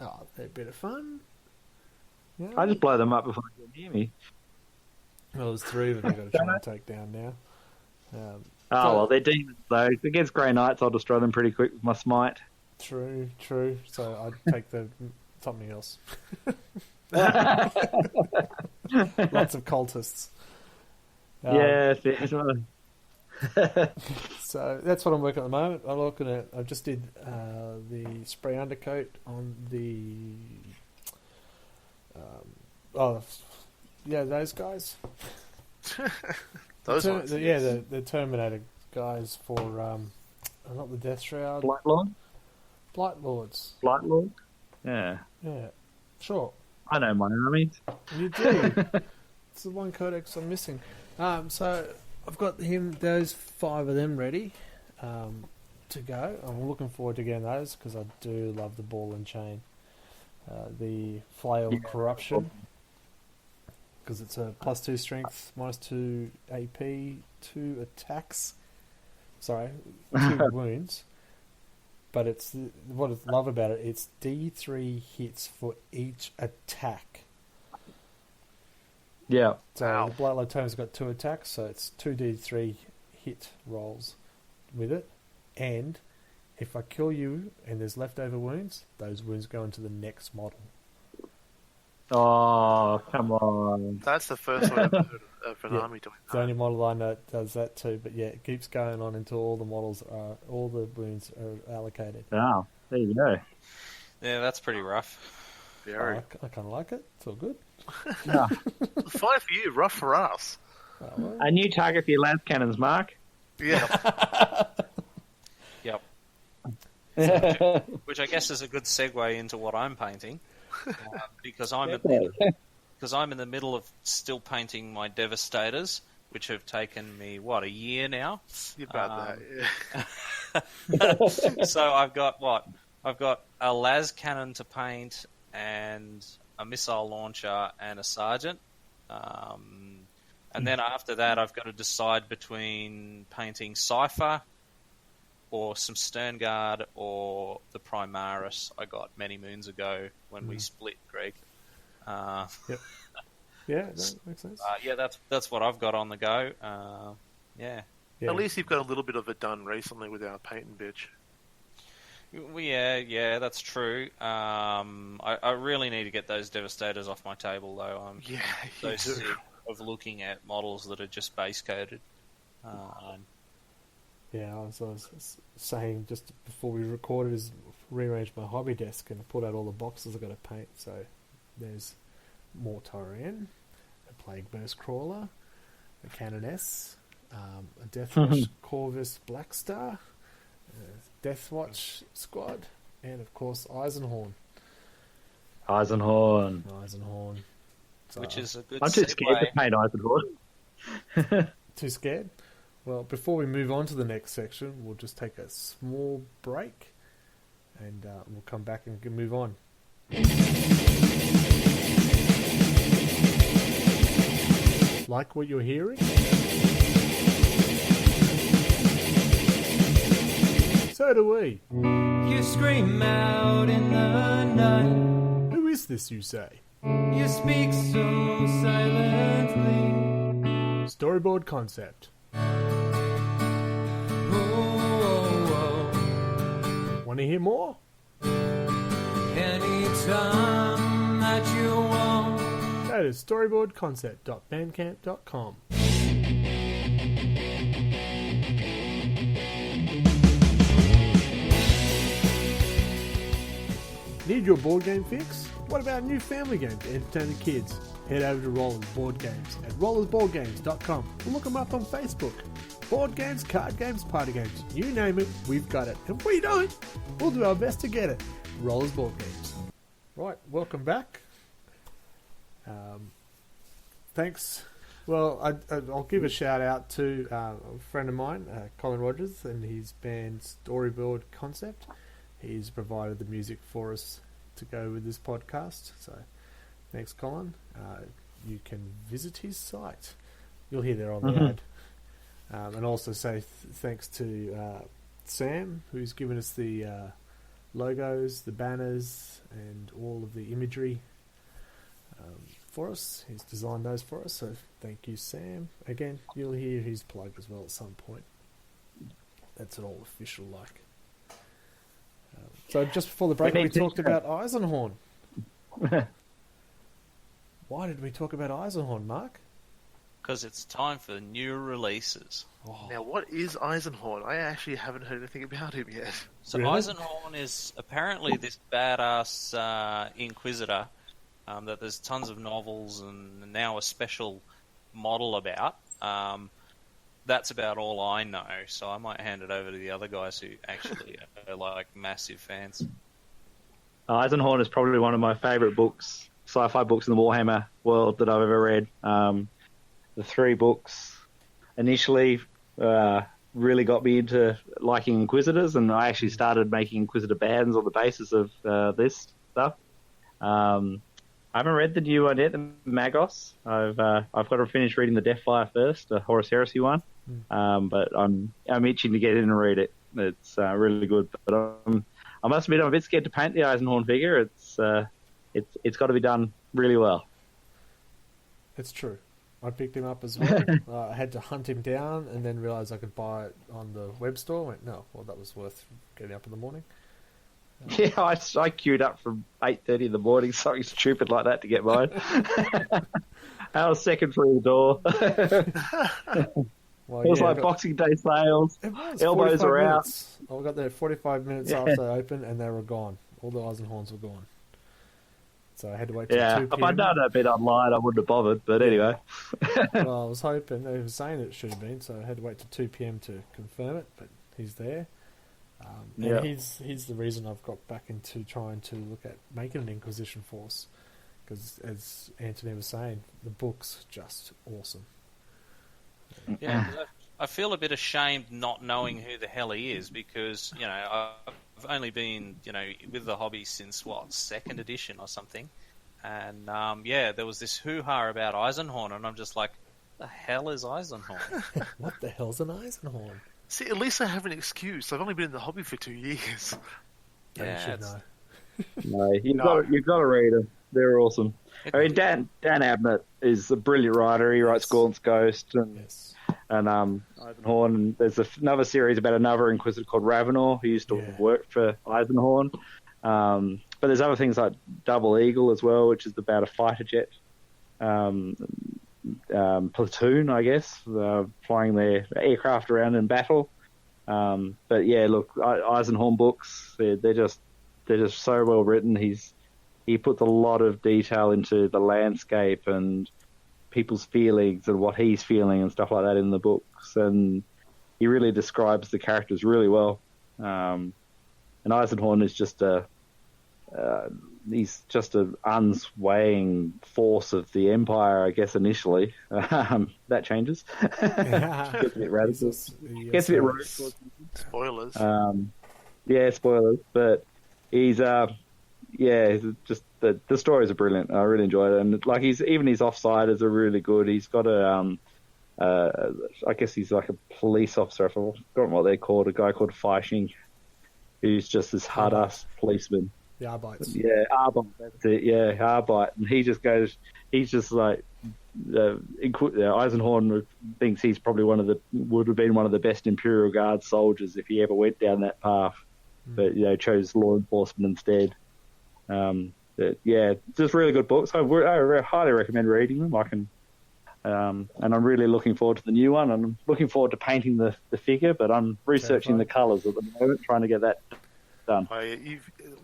[SPEAKER 1] Oh, they're a bit of fun. Yeah.
[SPEAKER 2] I just blow them up before they get near me.
[SPEAKER 1] Well, there's 3 of them I've got to try and take down now.
[SPEAKER 2] Well, they're demons, though. Against Grey Knights, I'll destroy them pretty quick with my smite.
[SPEAKER 1] True. So I'd take something else. Lots of cultists.
[SPEAKER 2] Yes.
[SPEAKER 1] So that's what I'm working on at the moment. I just did the spray undercoat on the those guys.
[SPEAKER 4] Those ones.
[SPEAKER 1] The Terminator guys for not the Death Shroud. Blight Lords.
[SPEAKER 2] Yeah.
[SPEAKER 1] Yeah. Sure.
[SPEAKER 2] I know my armies.
[SPEAKER 1] You do. It's the one codex I'm missing. So I've got those 5 of them ready to go. I'm looking forward to getting those because I do love the ball and chain. The Flail Corruption, because it's a +2 strength, -2 AP, 2 attacks. Sorry, 2 wounds. But what I love about it, it's D3 hits for each attack.
[SPEAKER 2] Yeah.
[SPEAKER 1] So the Blight Totem's got 2 attacks, so it's 2d3 hit rolls with it. And if I kill you and there's leftover wounds, those wounds go into the next model.
[SPEAKER 2] Oh, come on.
[SPEAKER 4] That's the first one I've heard of an army doing that.
[SPEAKER 1] The only model I know does that too, but yeah, it keeps going on until all the wounds are allocated.
[SPEAKER 2] Oh, there you go.
[SPEAKER 3] Yeah, that's pretty rough.
[SPEAKER 4] Very.
[SPEAKER 1] I kind of like it. It's all good.
[SPEAKER 2] Yeah.
[SPEAKER 4] Fine for you, rough for us.
[SPEAKER 2] A new target for your lance cannons, Mark.
[SPEAKER 4] Yeah.
[SPEAKER 3] Yep. which I guess is a good segue into what I'm painting, because I'm in the middle of still painting my Devastators, which have taken me a year now.
[SPEAKER 4] About that.
[SPEAKER 3] So I've got a las cannon to paint and a missile launcher and a sergeant. And then after that, I've got to decide between painting Cypher or some Sternguard or the Primaris I got many moons ago when we split, Greg.
[SPEAKER 1] Yep. Yeah, that makes sense.
[SPEAKER 3] That's what I've got on the go. Yeah.
[SPEAKER 4] At least you've got a little bit of it done recently without painting, bitch.
[SPEAKER 3] Well, yeah, that's true. I really need to get those Devastators off my table, though. I'm so sick of looking at models that are just base coded.
[SPEAKER 1] Yeah, I was saying just before we recorded is rearrange my hobby desk and pulled out all the boxes I've got to paint. So there's Mortarian, a Plague Burst Crawler, a Canoness, a Deathwatch Corvus Blackstar, a Deathwatch Squad, and of course Eisenhorn.
[SPEAKER 5] Eisenhorn.
[SPEAKER 3] So, which is a good
[SPEAKER 5] I'm too scared to paint Eisenhorn.
[SPEAKER 1] Too scared? Well, before we move on to the next section, we'll just take a small break and we'll come back and move on. Like what you're hearing? So do we.
[SPEAKER 6] You scream out in the night.
[SPEAKER 1] Who is this, you say?
[SPEAKER 6] You speak so silently.
[SPEAKER 1] Storyboard concept. Want to hear more?
[SPEAKER 6] Anytime that you want.
[SPEAKER 1] Go to storyboardconcept.bandcamp.com. Need your board game fix? What about a new family game to entertain the kids? Head over to Rollers Board Games at rollersboardgames.com or look them up on Facebook. Board games, card games, party games, you name it, we've got it. If we don't, we'll do our best to get it. Rollers Board Games. Right, welcome back. Thanks. Well, I'll give a shout out to a friend of mine, Colin Rogers, and his band Storyboard Concept. He's provided the music for us to go with this podcast. So, thanks, Colin. You can visit his site. You'll hear there on the ad. And also say thanks to Sam, who's given us the logos, the banners, and all of the imagery for us. He's designed those for us, so thank you, Sam. Again, you'll hear his plug as well at some point. That's it all official like. So just before the break, we talked about Eisenhorn. Why did we talk about Eisenhorn, Mark?
[SPEAKER 3] Because it's time for new releases.
[SPEAKER 1] Oh.
[SPEAKER 4] Now, what is Eisenhorn? I actually haven't heard anything about him yet.
[SPEAKER 3] So
[SPEAKER 1] Really?
[SPEAKER 3] Eisenhorn is apparently this badass Inquisitor that there's tons of novels and now a special model about. That's about all I know, so I might hand it over to the other guys who actually are like massive fans.
[SPEAKER 5] Eisenhorn is probably one of my favourite books, sci-fi books in the Warhammer world that I've ever read. The three books initially really got me into liking Inquisitors, and I actually started making Inquisitor bands on the basis of this stuff. I haven't read the new one yet, the Magos. I've got to finish reading the Deathfire first, the Horus Heresy one. But I'm itching to get in and read it. It's really good. But I must admit, I'm a bit scared to paint the Eisenhorn figure. It's got to be done really well.
[SPEAKER 1] It's true. I picked him up as well. I had to hunt him down and then realised I could buy it on the web store. I went, no, well, that was worth getting up in the morning.
[SPEAKER 5] Yeah, I queued up from 8:30 in the morning, something stupid like that, to get mine. I was second through the door.
[SPEAKER 1] Well,
[SPEAKER 5] it was like Boxing Day sales. Elbows are out.
[SPEAKER 1] I got there 45 minutes after they opened and they were gone. All the Eisenhorns were gone. So I had to wait till 2 p.m.
[SPEAKER 5] If I'd done a bit online, I wouldn't have bothered. But anyway.
[SPEAKER 1] Well, I was hoping. They were saying it should have been, so I had to wait till 2 p.m. to confirm it. But he's there.
[SPEAKER 5] Yeah.
[SPEAKER 1] And he's the reason I've got back into trying to look at making an Inquisition force, because as Anthony was saying, the book's just awesome.
[SPEAKER 3] Yeah, 'cause I feel a bit ashamed not knowing who the hell he is, because, you know, I've only been, you know, with the hobby since, second edition or something. And, there was this hoo-ha about Eisenhorn, and I'm just like, the hell is Eisenhorn?
[SPEAKER 1] What the hell's an Eisenhorn?
[SPEAKER 4] See, at least I have an excuse. I've only been in the hobby for 2 years.
[SPEAKER 1] You should
[SPEAKER 3] it's-
[SPEAKER 1] know.
[SPEAKER 5] No, you've got to read them. They're awesome. I mean, Dan Abnett is a brilliant writer. He writes Gaunt's Ghost and
[SPEAKER 1] Yes.
[SPEAKER 5] Eisenhorn. And there's another series about another Inquisitor called Ravenor, who used to work for Eisenhorn. But there's other things like Double Eagle as well, which is about a fighter jet platoon, I guess, flying their aircraft around in battle. But yeah, look, Eisenhorn books, they're just so well written. He puts a lot of detail into the landscape and people's feelings and what he's feeling and stuff like that in the books, and he really describes the characters really well. And Eisenhorn is just he's just an unswaying force of the Empire, I guess, initially. That changes. Gets a bit radical. Gets a bit radical.
[SPEAKER 4] Spoilers.
[SPEAKER 5] Yeah, spoilers. But he's just the stories are brilliant. I really enjoyed it, and like even his offsiders are really good. He's got I guess he's like a police officer. I've forgotten what they're called. A guy called Feishing, who's just this hard-ass policeman.
[SPEAKER 1] The Arbites.
[SPEAKER 5] Yeah, Arbite, that's it. Yeah, Arbite, and he just goes. He's just like Eisenhorn thinks he's probably would have been one of the best Imperial Guard soldiers if he ever went down that path, but chose law enforcement instead. Just really good books. I highly recommend reading them. And I'm really looking forward to the new one. I'm looking forward to painting the figure, but I'm researching the colours at the moment, trying to get that done.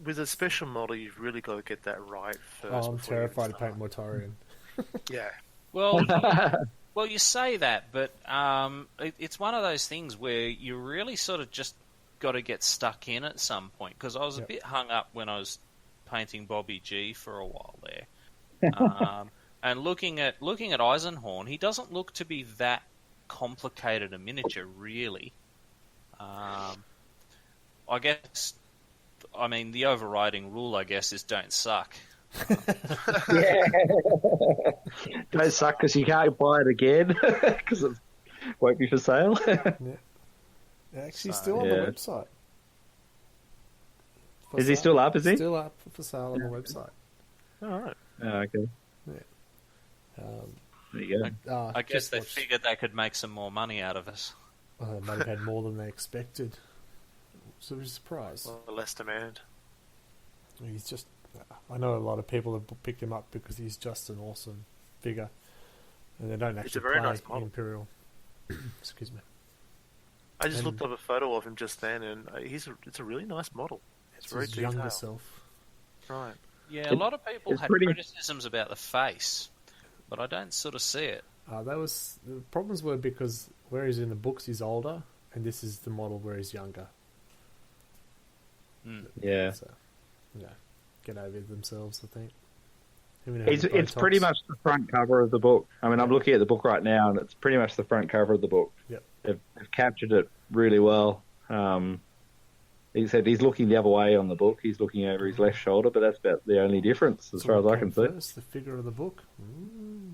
[SPEAKER 4] With a special model, you've really got to get that right first.
[SPEAKER 1] I'm terrified to paint Mortarion.
[SPEAKER 4] Yeah.
[SPEAKER 3] Well, you say that, but it's one of those things where you really sort of just got to get stuck in at some point, because I was a bit hung up when I was painting Bobby G for a while there. And looking at Eisenhorn, he doesn't look to be that complicated a miniature, really. I guess, I mean, the overriding rule, I guess, is don't suck.
[SPEAKER 5] Don't suck because you can't buy it again because it won't be for sale.
[SPEAKER 1] Actually, still on the website.
[SPEAKER 5] Is he still up? Is he
[SPEAKER 1] still up for sale on the website?
[SPEAKER 4] All right.
[SPEAKER 5] Oh, okay.
[SPEAKER 1] Yeah.
[SPEAKER 5] There you go.
[SPEAKER 3] I guess they figured they could make some more money out of us.
[SPEAKER 1] They might have had more than they expected. So it was a surprise.
[SPEAKER 4] Well, less demand.
[SPEAKER 1] He's just... I know a lot of people have picked him up because he's just an awesome figure. And they don't actually
[SPEAKER 4] very
[SPEAKER 1] play
[SPEAKER 4] nice model.
[SPEAKER 1] Imperial. Excuse me.
[SPEAKER 4] I just looked up a photo of him just then, and it's a really nice model. It's very
[SPEAKER 1] his younger
[SPEAKER 4] detailed.
[SPEAKER 1] self.
[SPEAKER 4] Right.
[SPEAKER 3] Yeah, a lot of people had criticisms about the face, but I don't sort of see it.
[SPEAKER 1] The problems were because where he's in the books he's older, and this is the model where he's younger.
[SPEAKER 5] Yeah.
[SPEAKER 1] So, get over themselves, I think.
[SPEAKER 5] It's pretty much the front cover of the book. I mean, I'm looking at the book right now, and it's pretty much the front cover of the book.
[SPEAKER 1] Yep.
[SPEAKER 5] They've captured it really well. He said he's looking the other way on the book. He's looking over his left shoulder, but that's about the only difference as far as I can see.
[SPEAKER 1] First, the figure of the book.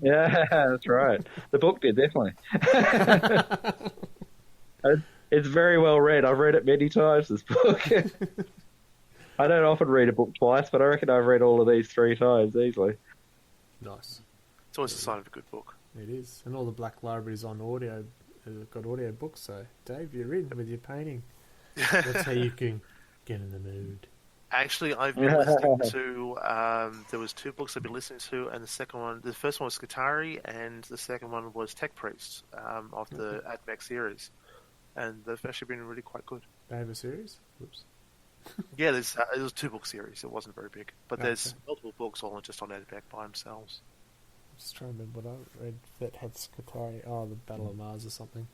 [SPEAKER 5] Yeah, that's right. The book did, definitely. It's very well read. I've read it many times, this book. I don't often read a book twice, but I reckon I've read all of these 3 times easily.
[SPEAKER 1] Nice.
[SPEAKER 4] It's always a sign of a good book.
[SPEAKER 1] It is. And all the Black Libraries on audio, got audio books, so Dave, you're in with your painting. That's how you can get in the mood.
[SPEAKER 4] Actually, I've been listening to. There was 2 books I've been listening to, and the first one was Skitarii, and the second one was Tech Priest of the AdMech series, and they've actually been really quite good.
[SPEAKER 1] They have a series? Whoops.
[SPEAKER 4] Yeah, it was a 2-book series. It wasn't very big, but there's multiple books all just on AdMech by themselves.
[SPEAKER 1] I'm just trying to remember what I read that had Skitarii. Oh, the Battle of Mars or something.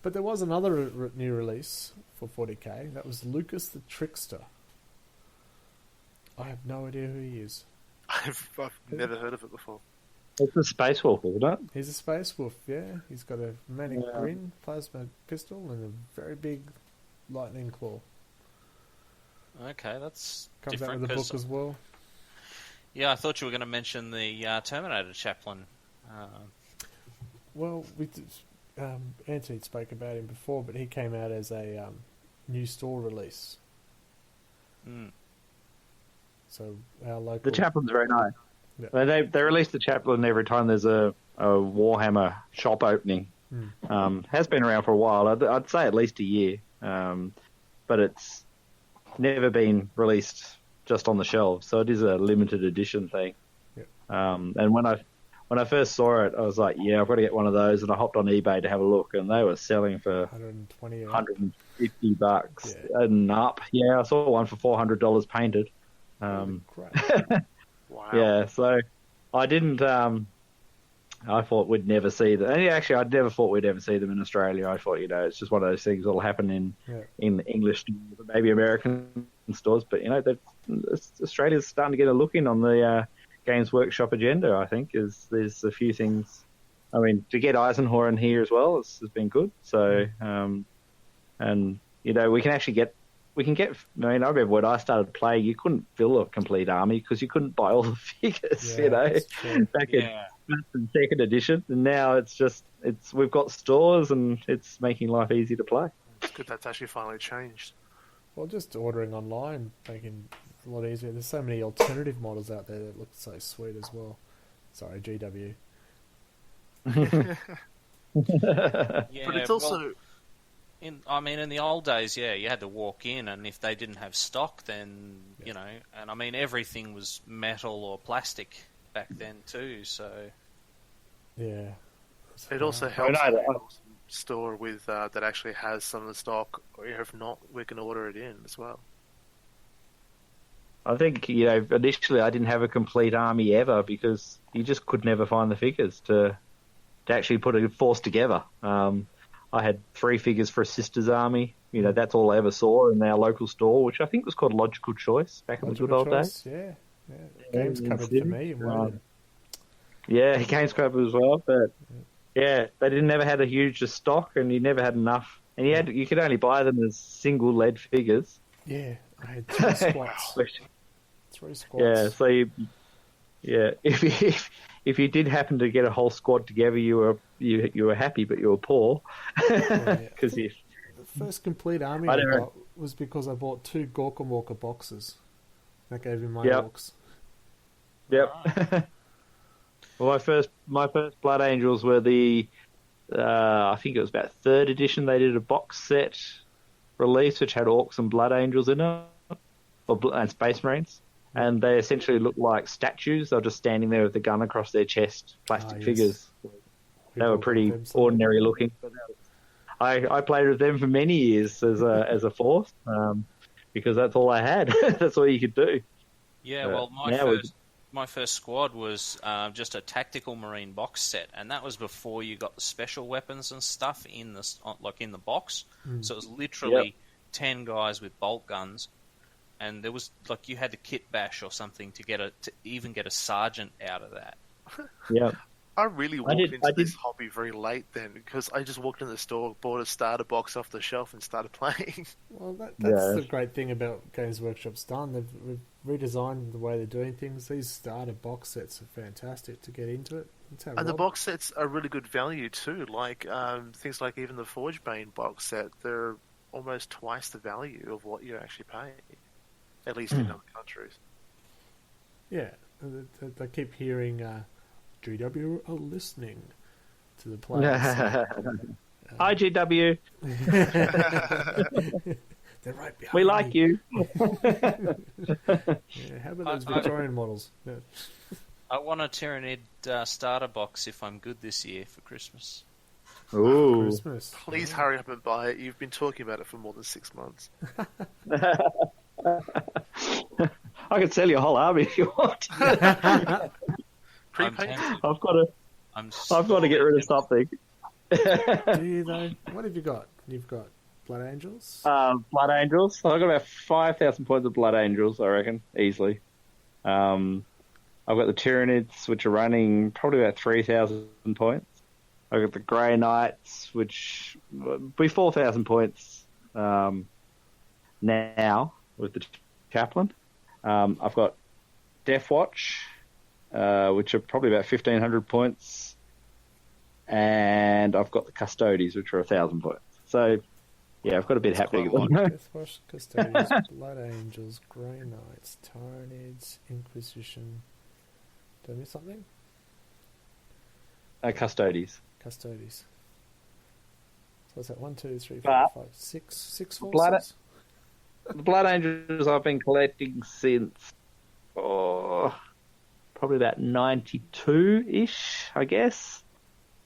[SPEAKER 1] But there was another new release for 40k. That was Lucas the Trickster. I have no idea who he is.
[SPEAKER 4] I've never heard of it before.
[SPEAKER 5] It's a Space Wolf, isn't it?
[SPEAKER 1] He's a space wolf, yeah. He's got a manic grin, plasma pistol, and a very big lightning claw.
[SPEAKER 3] Okay, that's
[SPEAKER 1] Comes
[SPEAKER 3] different.
[SPEAKER 1] out with the
[SPEAKER 3] 'cause-
[SPEAKER 1] book as well.
[SPEAKER 3] Yeah, I thought you were going to mention the Terminator chaplain.
[SPEAKER 1] Well, Anthony spoke about him before, but he came out as a new store release.
[SPEAKER 3] Mm.
[SPEAKER 1] So our local...
[SPEAKER 5] The Chaplain's very nice.
[SPEAKER 1] Yeah.
[SPEAKER 5] They release the Chaplain every time there's a Warhammer shop opening. Has been around for a while. I'd say at least a year. But it's never been released just on the shelves, so it is a limited edition thing.
[SPEAKER 1] Yep.
[SPEAKER 5] And when I first saw it, I was like, yeah, I've got to get one of those, and I hopped on eBay to have a look, and they were selling for
[SPEAKER 1] 120
[SPEAKER 5] $150 and up. Yeah, I saw one for $400 painted.
[SPEAKER 1] Great.
[SPEAKER 4] Wow.
[SPEAKER 5] Yeah, so I didn't. I thought we'd never see them. And actually, I never thought we'd ever see them in Australia. I thought, it's just one of those things that'll happen in the English stores, maybe American stores. But Australia's starting to get a look in on the Games Workshop agenda. I think there's a few things. I mean, to get Eisenhorn here as well has been good. So, and we can actually get. I remember when I started playing, you couldn't fill a complete army because you couldn't buy all the figures, back in second edition. And now we've got stores and it's making life easy to play.
[SPEAKER 4] It's good that's actually finally changed.
[SPEAKER 1] Well, just ordering online making it a lot easier. There's so many alternative models out there that look so sweet as well. Sorry, GW.
[SPEAKER 3] Yeah,
[SPEAKER 4] But it's also...
[SPEAKER 3] in the old days, you had to walk in, and if they didn't have stock, then, and I mean, everything was metal or plastic back then too, so...
[SPEAKER 1] Yeah.
[SPEAKER 4] It also helps store with that actually has some of the stock, or if not, we can order it in as well.
[SPEAKER 5] I think, initially I didn't have a complete army ever because you just could never find the figures to actually put a force together. I had 3 figures for a sister's army. That's all I ever saw in our local store, which I think was called Logical Choice back in the good old days.
[SPEAKER 1] Yeah. Games covered for me.
[SPEAKER 5] Yeah, Games covered as well. But they never had a huge stock, and you never had enough. And you could only buy them as single lead figures.
[SPEAKER 1] Yeah, I had 3 squats. 3 squats.
[SPEAKER 5] Yeah, so if you did happen to get a whole squad together, you were happy, but you were poor. Because
[SPEAKER 1] the first complete army I got was because I bought 2 Gorka Walker boxes. That gave me my orcs.
[SPEAKER 5] Yep. Well, my first Blood Angels were I think it was about 3rd edition. They did a box set release which had orcs and Blood Angels in it, and Space Marines. And they essentially looked like statues. They were just standing there with the gun across their chest, plastic figures. They were pretty ordinary looking. I played with them for many years as a force because that's all I had. That's all you could do.
[SPEAKER 3] Yeah, well, my first squad was just a tactical marine box set, and that was before you got the special weapons and stuff in the box. So it was literally 10 guys with bolt guns. And there was you had to kit bash or something to even get a sergeant out of that.
[SPEAKER 5] Yeah,
[SPEAKER 4] I really walked into this hobby very late then because I just walked in the store, bought a starter box off the shelf, and started playing.
[SPEAKER 1] Well, that's the great thing about Games Workshop's done. They've redesigned the way they're doing things. These starter box sets are fantastic to get into it.
[SPEAKER 4] And the box sets are really good value too. Like things like even the Forgebane box set, they're almost twice the value of what you actually pay. At least in other countries. Yeah,
[SPEAKER 1] they keep hearing GW are listening to the players.
[SPEAKER 5] Hi, GW.
[SPEAKER 1] They're right behind
[SPEAKER 5] We like you.
[SPEAKER 1] How about those Victorian models? Yeah.
[SPEAKER 3] I want a Tyranid starter box if I'm good this year for Christmas.
[SPEAKER 5] Ooh.
[SPEAKER 1] Christmas.
[SPEAKER 4] Please hurry up and buy it. You've been talking about it for more than 6 months.
[SPEAKER 5] I could sell you a whole army if you want.
[SPEAKER 4] Pre-painted.
[SPEAKER 5] I've got to get rid of something.
[SPEAKER 1] Do you though? What have you got? You've got Blood Angels.
[SPEAKER 5] Blood Angels. So I've got about 5,000 points of Blood Angels, I reckon, easily. I've got the Tyranids, which are running probably about 3,000 points. I've got the Grey Knights, which will be 4,000 points now with the Chaplain. I've got Death Watch, which are probably about 1,500 points. And I've got the Custodies, which are 1,000 points. So, yeah, I've got a bit happening at the moment.
[SPEAKER 1] Death Watch, Custodians, Blood Angels, Grey Knights, Tyranids, Inquisition. Did I miss something?
[SPEAKER 5] Custodies.
[SPEAKER 1] Custodies. So what's that? 1, 2, 3, 4,
[SPEAKER 5] But
[SPEAKER 1] 5, 6. 6 forces?
[SPEAKER 5] The Blood Angels I've been collecting since probably about 92-ish, I guess.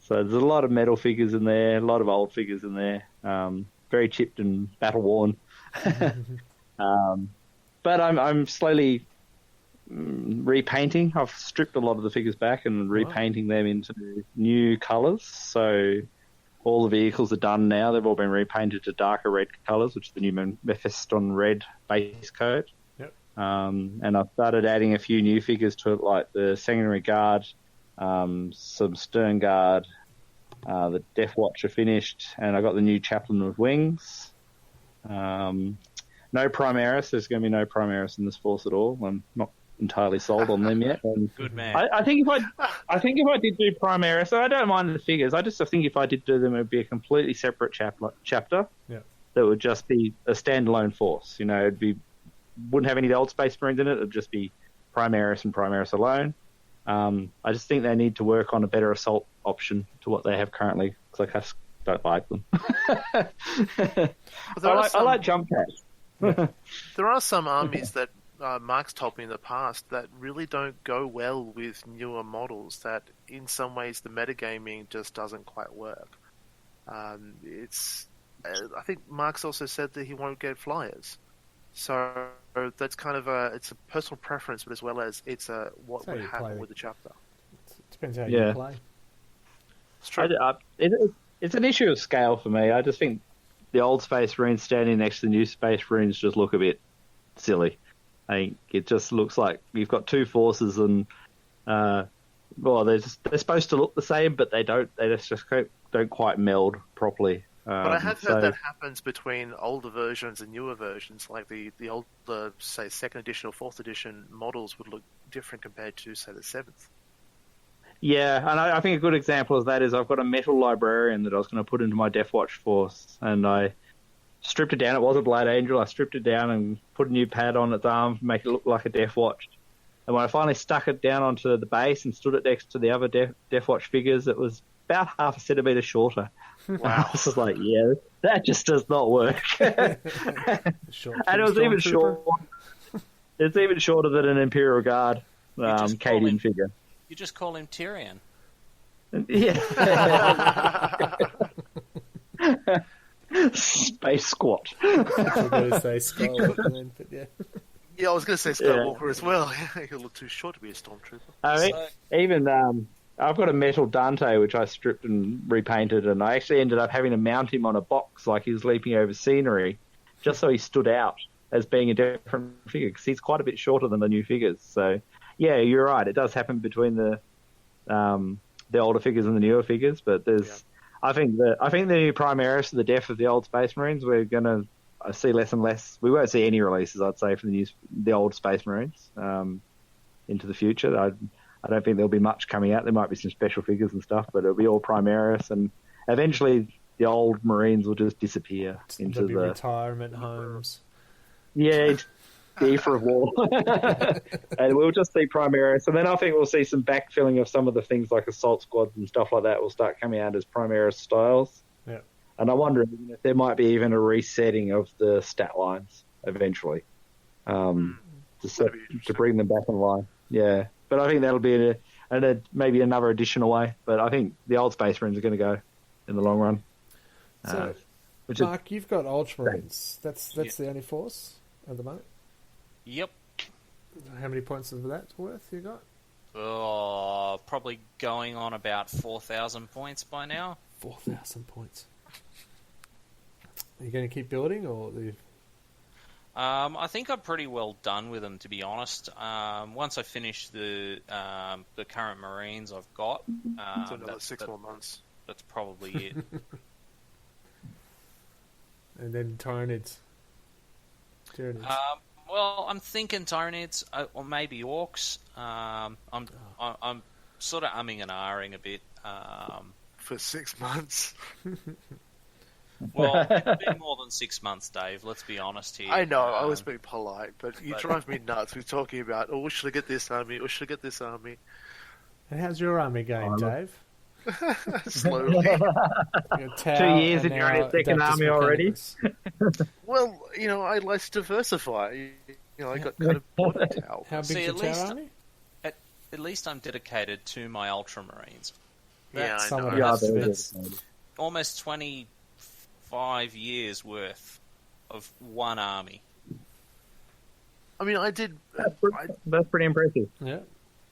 [SPEAKER 5] So there's a lot of metal figures in there, a lot of old figures in there, very chipped and battle worn. But I'm slowly repainting. I've stripped a lot of the figures back and repainting them into new colours. So all the vehicles are done now. They've all been repainted to darker red colours, which is the new Mephiston red base coat.
[SPEAKER 1] Yep.
[SPEAKER 5] And I've started adding a few new figures to it, like the Sanguinary Guard, some Stern Guard, the Death Watch are finished, and I got the new Chaplain with Wings. No Primaris. There's going to be no Primaris in this force at all. I'm not entirely sold on them yet.
[SPEAKER 3] Good man.
[SPEAKER 5] I think if I did do Primaris, I don't mind the figures. I think if I did do them, it would be a completely separate chapter.
[SPEAKER 1] Yeah.
[SPEAKER 5] That would just be a standalone force. You know, wouldn't have any of the old Space Marines in it. It'd just be Primaris and Primaris alone. I just think they need to work on a better assault option to what they have currently, because I just don't like them. I like jump cats.
[SPEAKER 4] There are some armies that Mark's told me in the past that really don't go well with newer models, that in some ways the metagaming just doesn't quite work. I think Mark's also said that he won't get flyers. So that's kind of it's a personal preference, but as well as it's what would happen with the chapter.
[SPEAKER 1] It depends how you play.
[SPEAKER 4] It's true.
[SPEAKER 5] It's an issue of scale for me. I just think the old Space Marines standing next to the new Space Marines just look a bit silly. I think it just looks like you've got two forces, and they're supposed to look the same, but they don't. They just don't quite meld properly.
[SPEAKER 4] But I have heard that happens between older versions and newer versions. Like the older, say, 2nd edition or 4th edition models would look different compared to, say, the 7th.
[SPEAKER 5] Yeah, and I think a good example of that is I've got a metal librarian that I was going to put into my Death Watch force, and I stripped it down. It was a Blood Angel. I stripped it down and put a new pad on its arm to make it look like a Death Watch. And when I finally stuck it down onto the base and stood it next to the other Death Watch figures, it was about half a centimetre shorter.
[SPEAKER 4] Wow.
[SPEAKER 5] This is like, that just does not work. And it was even shorter. It's even shorter than an Imperial Guard Cadian figure.
[SPEAKER 3] You just call him Tyrion.
[SPEAKER 5] Yeah. Space Squat.
[SPEAKER 1] I was going to say Skywalker, but yeah.
[SPEAKER 4] Yeah, I was going to say Skywalker as well. He'll look too short to be a stormtrooper.
[SPEAKER 5] I mean, even I've got a metal Dante which I stripped and repainted, and I actually ended up having to mount him on a box like he was leaping over scenery, just so he stood out as being a different figure, because he's quite a bit shorter than the new figures. So, yeah, you're right. It does happen between the older figures and the newer figures, but there's. Yeah. I think the new Primaris, the death of the old Space Marines, we're going to see less and less. We won't see any releases, I'd say, from the old Space Marines into the future. I don't think there'll be much coming out. There might be some special figures and stuff, but it'll be all Primaris, and eventually the old Marines will just disappear into
[SPEAKER 1] the retirement homes.
[SPEAKER 5] Yeah, the ether of war. And we'll just see Primaris, and then I think we'll see some backfilling of some of the things like assault squads and stuff like that will start coming out as Primaris styles.
[SPEAKER 1] Yeah.
[SPEAKER 5] And I wonder if there might be even a resetting of the stat lines eventually to bring them back in line. Yeah. But I think that'll be maybe another additional way. But I think the old Space Marines are going to go in the long run.
[SPEAKER 1] So, Mark, you've got Ultramarines. That's the only force at the moment?
[SPEAKER 3] Yep.
[SPEAKER 1] How many points of that worth you got?
[SPEAKER 3] Probably going on about 4,000 points by now.
[SPEAKER 1] 4,000 points. Are you going to keep building, or
[SPEAKER 3] I think I'm pretty well done with them, to be honest. Once I finish the current Marines I've got,
[SPEAKER 4] So another 6 more months.
[SPEAKER 3] that's probably it.
[SPEAKER 1] and then Tyranids?
[SPEAKER 3] Well, I'm thinking Tyranids or maybe Orcs. I'm sort of umming and ahhing a bit.
[SPEAKER 4] For 6 months.
[SPEAKER 3] Well, it's been more than 6 months, Dave. Let's be honest here.
[SPEAKER 4] I know, I was being polite, but you drive me nuts. We're talking about, oh, should I get this army, or should I get this army?
[SPEAKER 1] And how's your army going, Dave?
[SPEAKER 4] Slowly.
[SPEAKER 5] 2 years and you're in your second army already?
[SPEAKER 4] Well, I like to diversify. I got kind of bored of Tau.
[SPEAKER 1] How big's your Tau army?
[SPEAKER 3] At least I'm dedicated to my Ultramarines.
[SPEAKER 4] Yeah, I
[SPEAKER 1] someone
[SPEAKER 4] know.
[SPEAKER 3] That's almost 25 years worth of one army.
[SPEAKER 4] I mean, I did.
[SPEAKER 5] That's pretty impressive.
[SPEAKER 1] Yeah.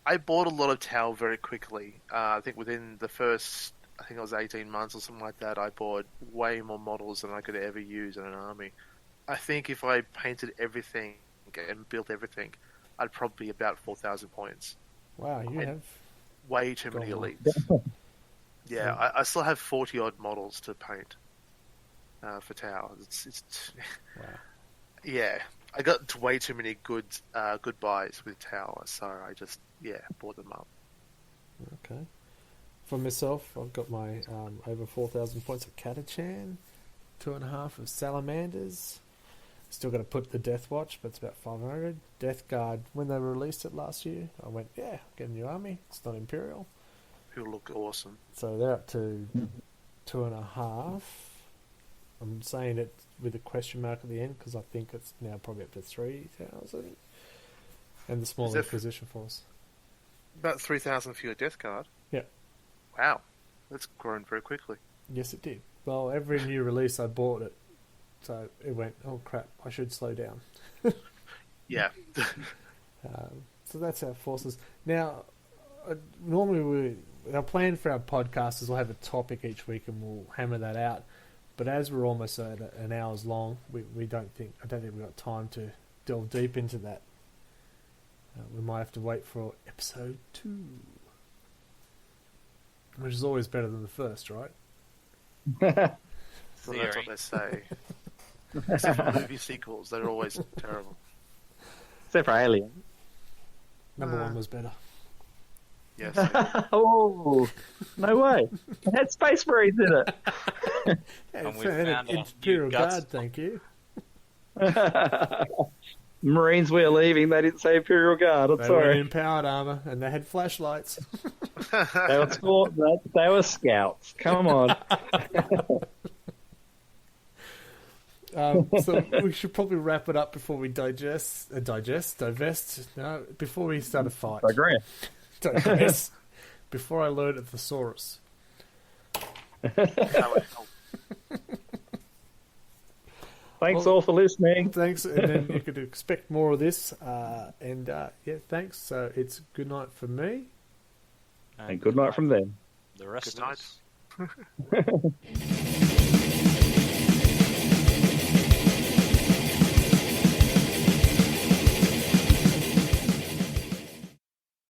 [SPEAKER 4] I bought a lot of Tau very quickly. I think within the first, it was 18 months or something like that, I bought way more models than I could ever use in an army. I think if I painted everything and built everything, I'd probably be about 4,000 points.
[SPEAKER 1] Wow, you have
[SPEAKER 4] way too many elites. Yeah, I still have 40-odd models to paint for Tau. It's
[SPEAKER 1] wow.
[SPEAKER 4] Yeah, I got way too many good buys with Tau, so I just bought them up.
[SPEAKER 1] Okay. For myself, I've got my over 4,000 points of Catachan, 2.5 of Salamanders. Still got to put the Death Watch, but it's about 500. Death Guard, when they released it last year, I went, get a new army. It's not Imperial.
[SPEAKER 4] Who look awesome.
[SPEAKER 1] So they're up to 2.5. I'm saying it with a question mark at the end because I think it's now probably up to 3,000. And the small Inquisition force.
[SPEAKER 4] About 3,000 for your Death Guard?
[SPEAKER 1] Yeah.
[SPEAKER 4] Wow. That's grown very quickly.
[SPEAKER 1] Yes, it did. Well, every new release I bought it. So it went, oh crap, I should slow down.
[SPEAKER 4] Yeah.
[SPEAKER 1] So that's our forces. Now, normally our plan for our podcast is we'll have a topic each week and we'll hammer that out. But as we're almost at an hour's long, I don't think we've got time to delve deep into that. We might have to wait for episode 2, which is always better than the first, right?
[SPEAKER 4] Well, that's what they say. Except for movie sequels, they're always terrible.
[SPEAKER 5] Except for Alien.
[SPEAKER 1] Number 1 was better.
[SPEAKER 4] Yes.
[SPEAKER 5] Oh, no way. It had Space Marines in it.
[SPEAKER 3] And we
[SPEAKER 1] found
[SPEAKER 3] found
[SPEAKER 1] an
[SPEAKER 3] off
[SPEAKER 1] Imperial
[SPEAKER 3] new guts.
[SPEAKER 1] Guard, thank you.
[SPEAKER 5] Marines were leaving, they didn't say Imperial Guard, I'm
[SPEAKER 1] They were
[SPEAKER 5] sorry.
[SPEAKER 1] in powered armour and they had flashlights.
[SPEAKER 5] They were scouts. Come on.
[SPEAKER 1] So we should probably wrap it up before we divest. No, before we start a fight. Digress. Before I learn a thesaurus.
[SPEAKER 5] Thanks all for listening.
[SPEAKER 1] Thanks, and then you could expect more of this. Thanks. So it's good night from me.
[SPEAKER 5] And good night from them.
[SPEAKER 3] The rest
[SPEAKER 4] Good
[SPEAKER 3] of us.